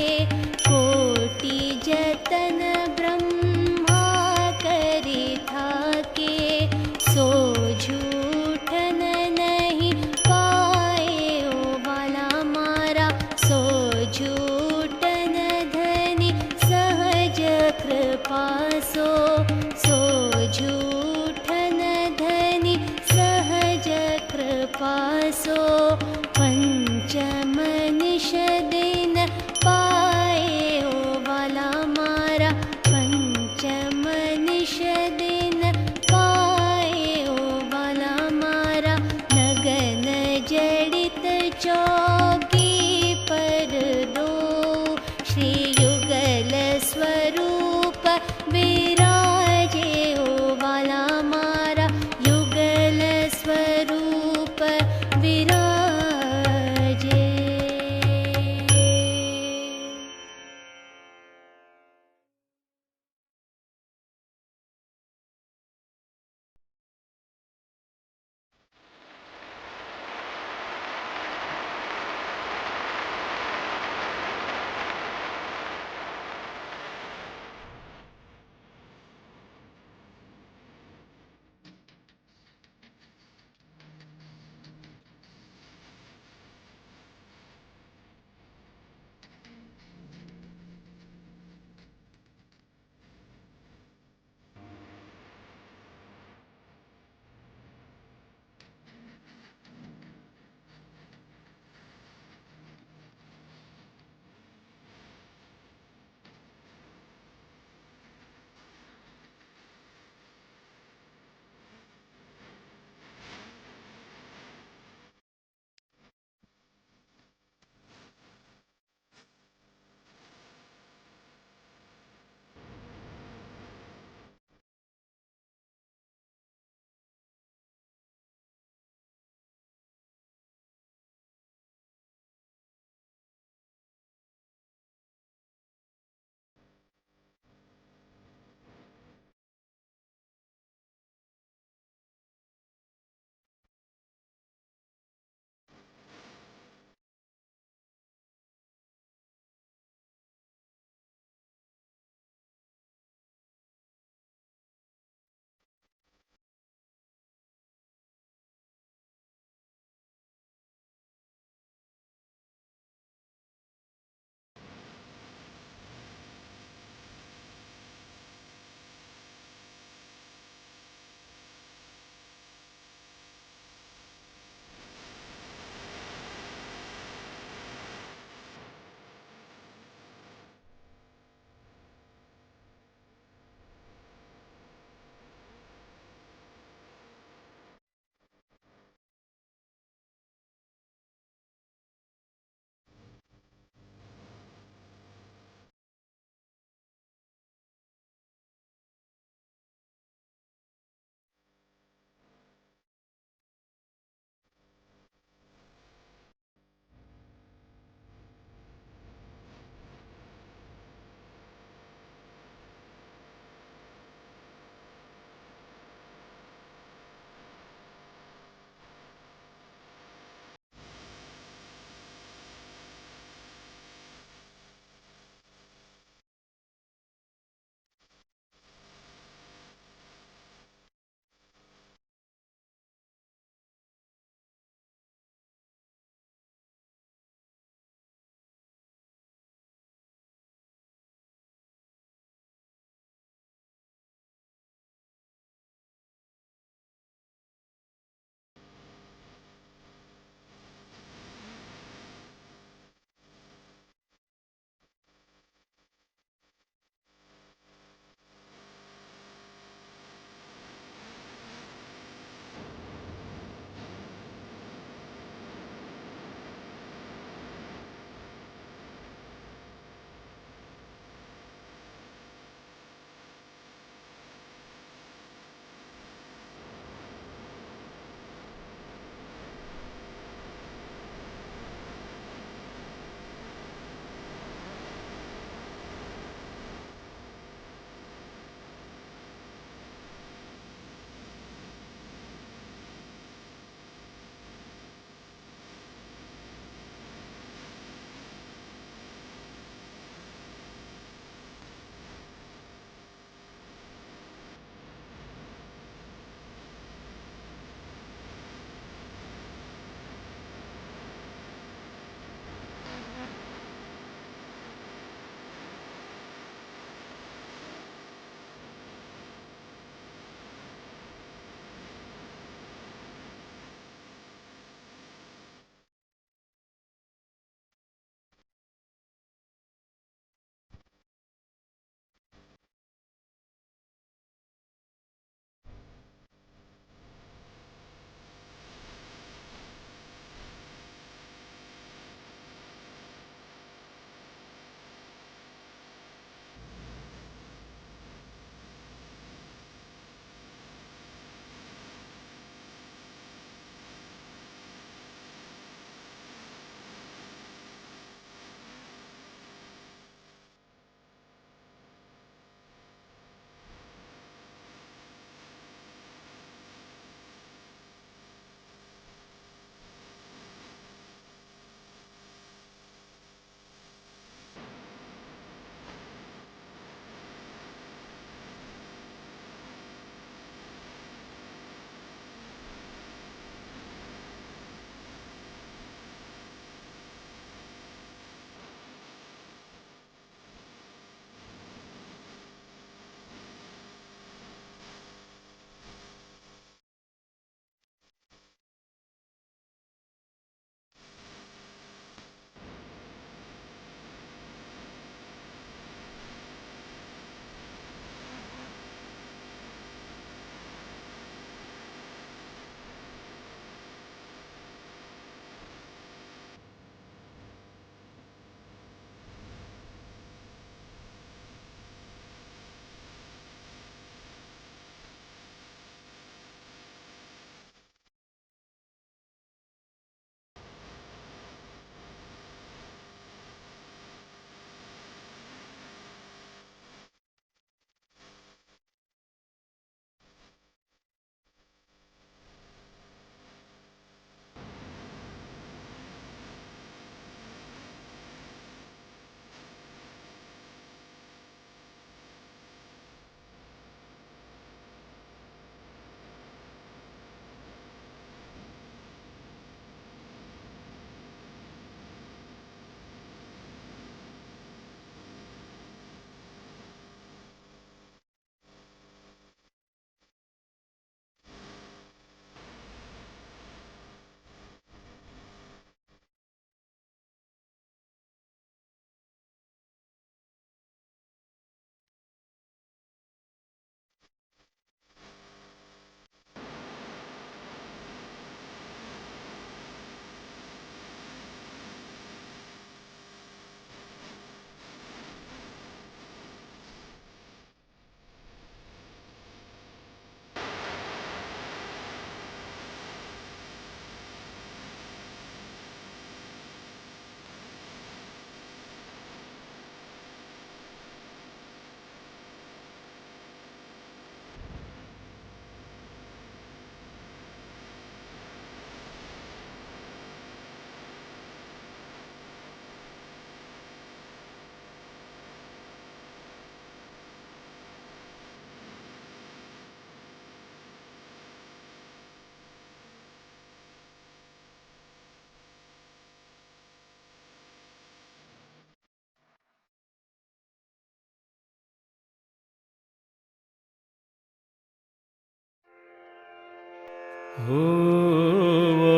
हुओ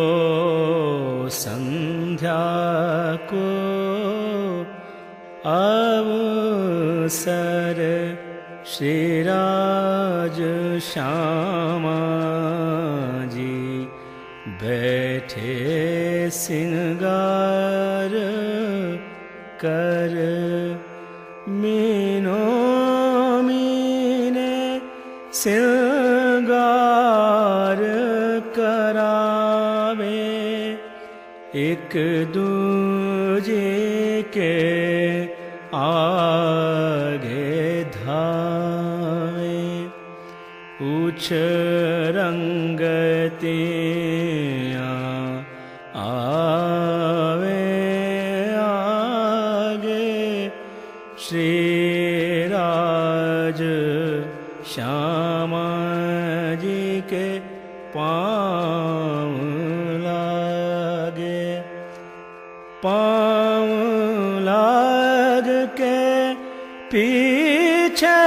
संध्या को अवसर, श्रीराज श्यामा जी बैठे सिंगार कर, मीनो मीने सिंगार करावे, एक दूजे के आगे धावे, उछ रंगतियाँ आवे आगे, श्रीराज श्यामा जी के पाँव लागे, पाँव लाग के पीछे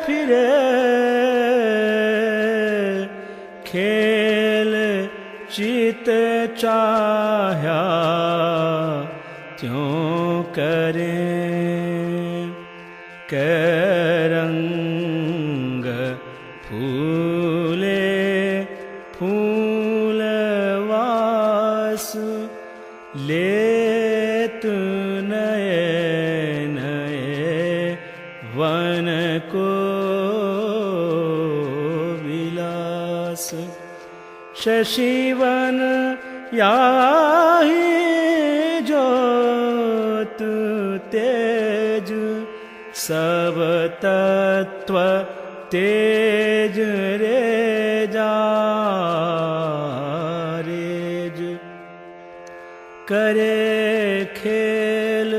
फिरे, खेल चित चाह्या त्यों करें, करंग फूले फूलवास, लेत नए नए वन को विलास, शशिवन याहि ज्योत तेज, सब तत्व तेज रे जा रेज, करे खेल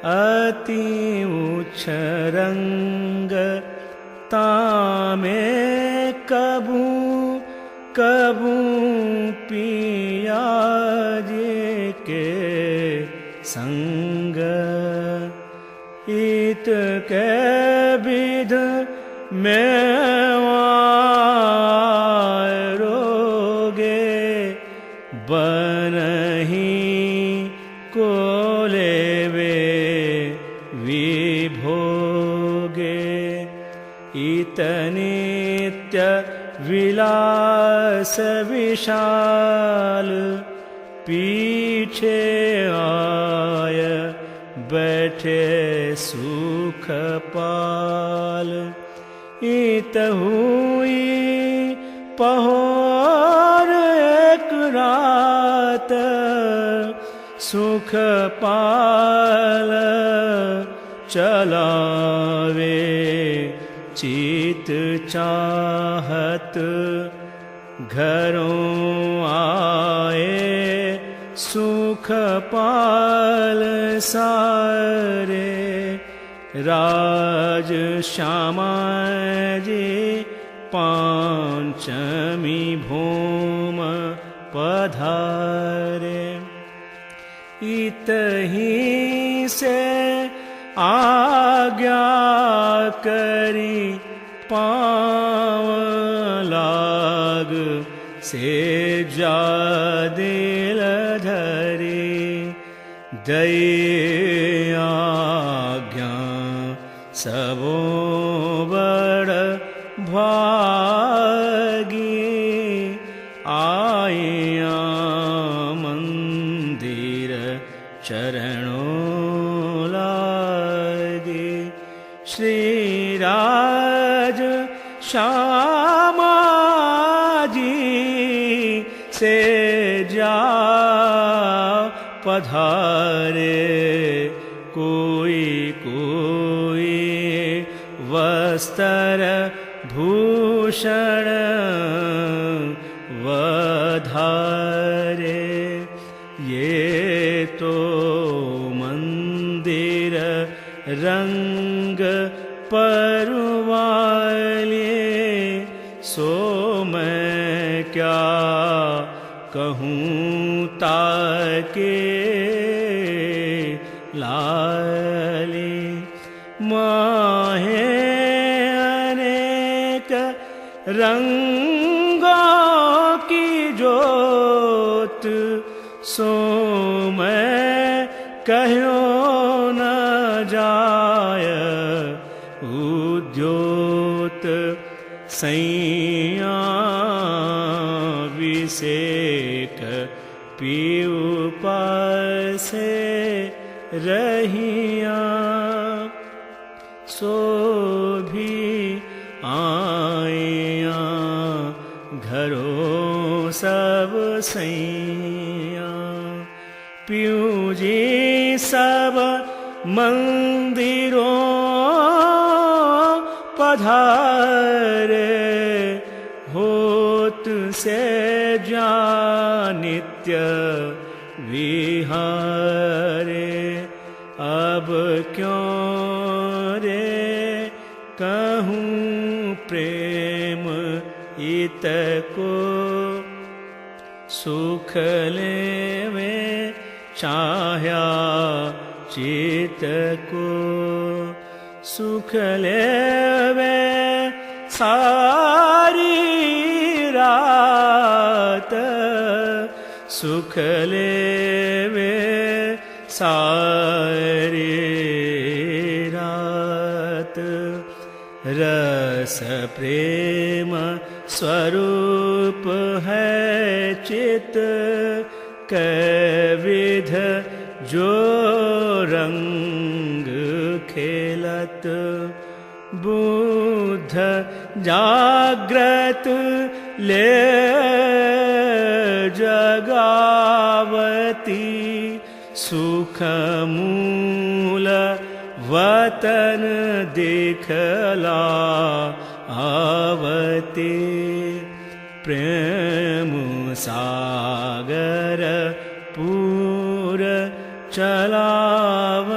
अति उच्च रंग, तामे कबू कबू पिया जी के संग, इत के विध में रोगे, बनही को लेवे विभोगे, इत नित्य विलास विशाल, पीछे आय बैठे सुख पाल, इत हुई पहोर एक रात, सुख पाल चलावे चित चाहत, घरों आए सुख पाल सारे, राज श्यामा जी पांचमी भूम पधारे, इतही से आज्ञा करी पाँव लाग, से जा दिल धरी, दई आज्ञा सबो बड़ भागी, आया मंदिर चरणों लागी, श्रीराज श्यामा जी से जा पधारे, कोई कोई वस्त्र भूषण वधारे, ये तो मंदिर रंग परवाले, सो मैं क्या कहूँ ताके लाली, माहे अनेक रंगों कहो न जाय उद्योत सैया विषेक पीऊ पासे रहिया सो भी आया घरों सब सैया पीऊ जी सब मंदिरों पधारे होत से जानित्य विहारे अब क्यों रे कहूँ प्रेम इत को सुख लेवे चाह्या चित को सुख लेवे सारी रात सुख लेवे सारी रात रस प्रेम स्वरूप है चित कैविध जो रंग खेलत बुद्ध जागृत ले जगावती सुख मूल वतन दिखला आवती प्रेम सागर पूर चलावती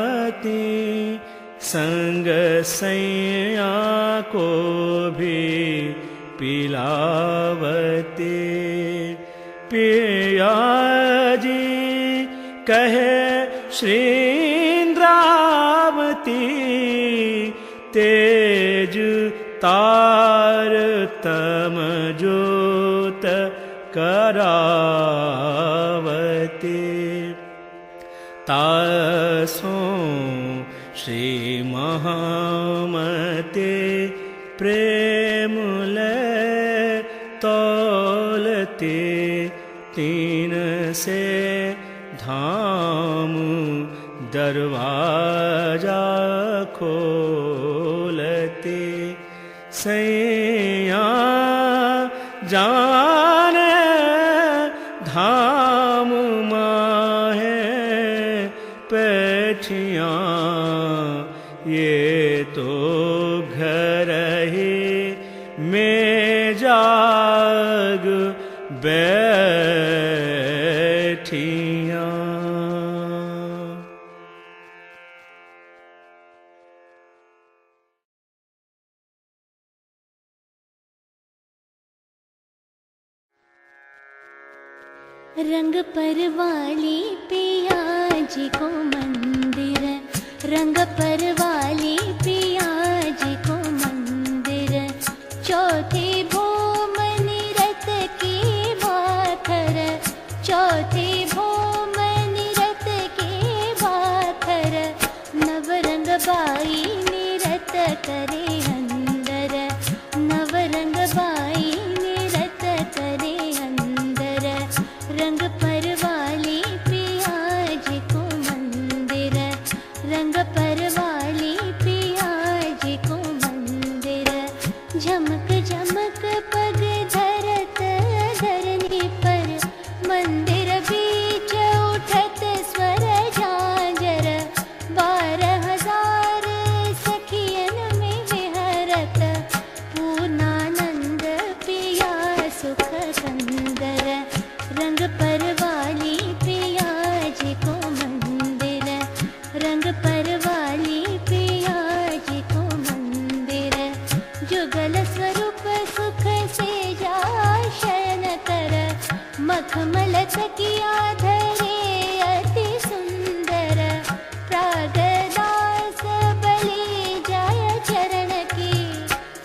संग सैया को भी पिलावती पिया जी कहे श्री इंद्रावती तेज तार तम जोत करावती तासों श्री महामते प्रेम ले तौलते तीन से धाम दरवाजा खोलते सैया जाने धाम माहे पैठियाँ ये तो घर ही में जाग बैठियाँ। रंग पर वाली पिया जी को मंदिर रंग पर वाली पिया जी को मंदिर चौथी भूम निरत की भाखर चौथी भूम निरत की भाखर नवरंग बाई निरत करे अंदर नवरंग बाई निरत करे अंदर रंग पर वाली पिया जी को मंदिर रंग पर वाली पिया जी को मंदिर झमक झमक पग धरत धरनी पर मंदिर बीच उठत स्वर झांझर 12,000 सखियन में विहरत पूर्णानंद पिया सुख कंदर रंग पर वाली पिया जी को मंदिर रंग पर वाली पिया जी को मंदिर जुगल स्वरूप सुख से जा शयन कर मखमल तकिया धरे अति सुंदर प्रागदास बलि जय चरण की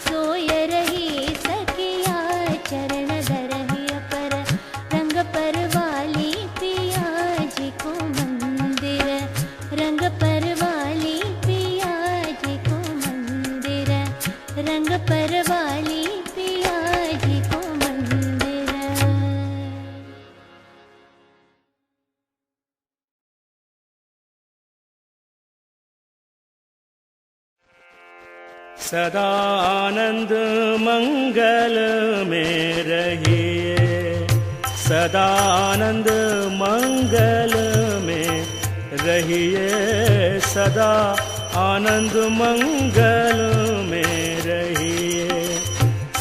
सोय रही सकिया चरण धरहि अपर रंग पर वाली पिया जी को मंदिर सदा आनंद मंगल में रहिए, सदा आनंद मंगल में रहिए, सदा आनंद मंगल में रहिए,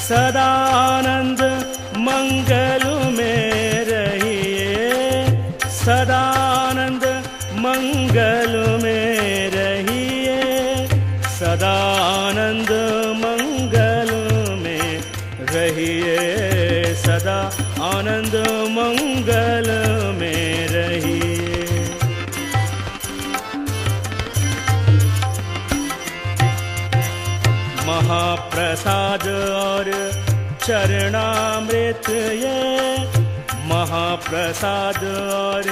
सदा आनंद मंगल में रहिए, सदा आनंद मंगल में रहिए, सदा आनंद मंगल में रहिए, सदा आनंद मंगल में रहिए। महाप्रसाद और चरणामृत ये, महाप्रसाद और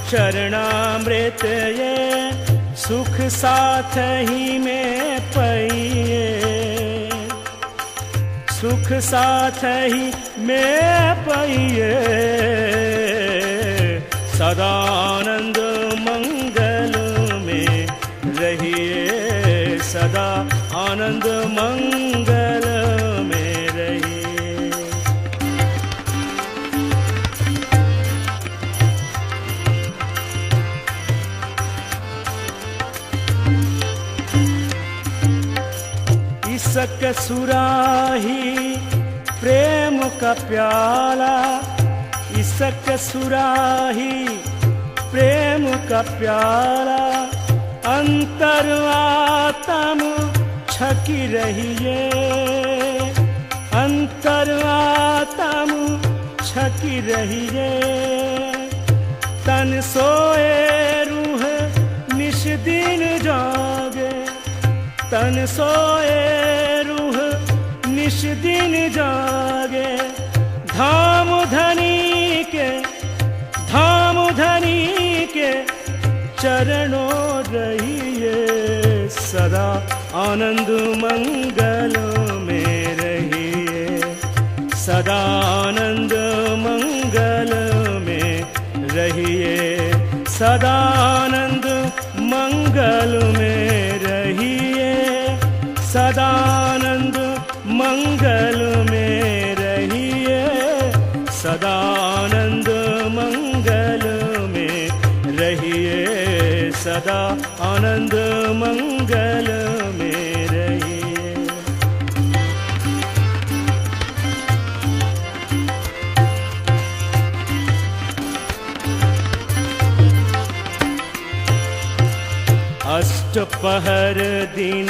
चरणामृत ये, सुख साथ ही में पाइए, सुख साथ ही में पाइए, सदा आनंद मंगल में रहिए, सदा आनंद मंगल में रहिए। इसक सुराही प्रेम का प्याला, इसक सुराही प्रेम का प्याला, अंतर आत्म छकी रहिए, अंतर आत्म छकी रहिए, तन सोए रूह निश दिन जागे, तन सोए रूह निश दिन जागे, धाम धनी के, धाम धनी के चरणों रहिए, सदा आनंद मंगल में रहिए, सदा आनंद मंगल में रहिए, सदा आनंद मंगल में रहिए, सदा आनंद मंगल में रहिए, सदा आनंद मंगल में रहिए, सदा आनंद मंगल में रहिए। अष्टपहर दिन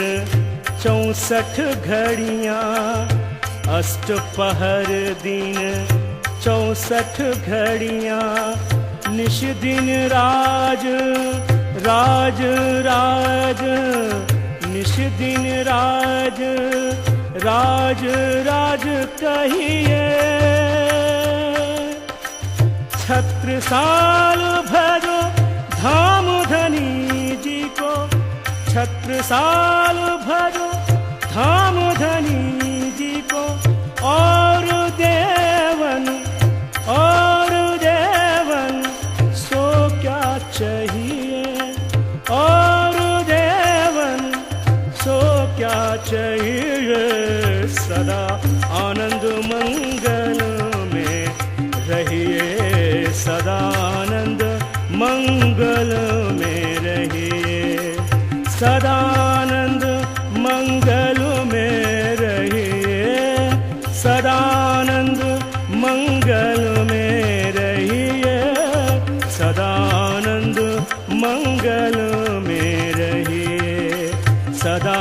64 घड़ियाँ, अष्टपहर दिन 64 घड़ियाँ, निश दिन राज राज राज, निश दिन राज राज राज कहिए, छत्रसाल भजो धाम धनी जी को, छत्रसाल भजो धाम धनी जी को, और देवन सो क्या चाहिए, और देवन सो क्या चाहिए, सदा आनंद मंगल में रहिए, सदा आनंद मंगल में रहिए, सदा आनंद मंगल में रहिए, सदा आनंद मंगल में रहिए, सदा आनंद मंगल में रहिए, सदा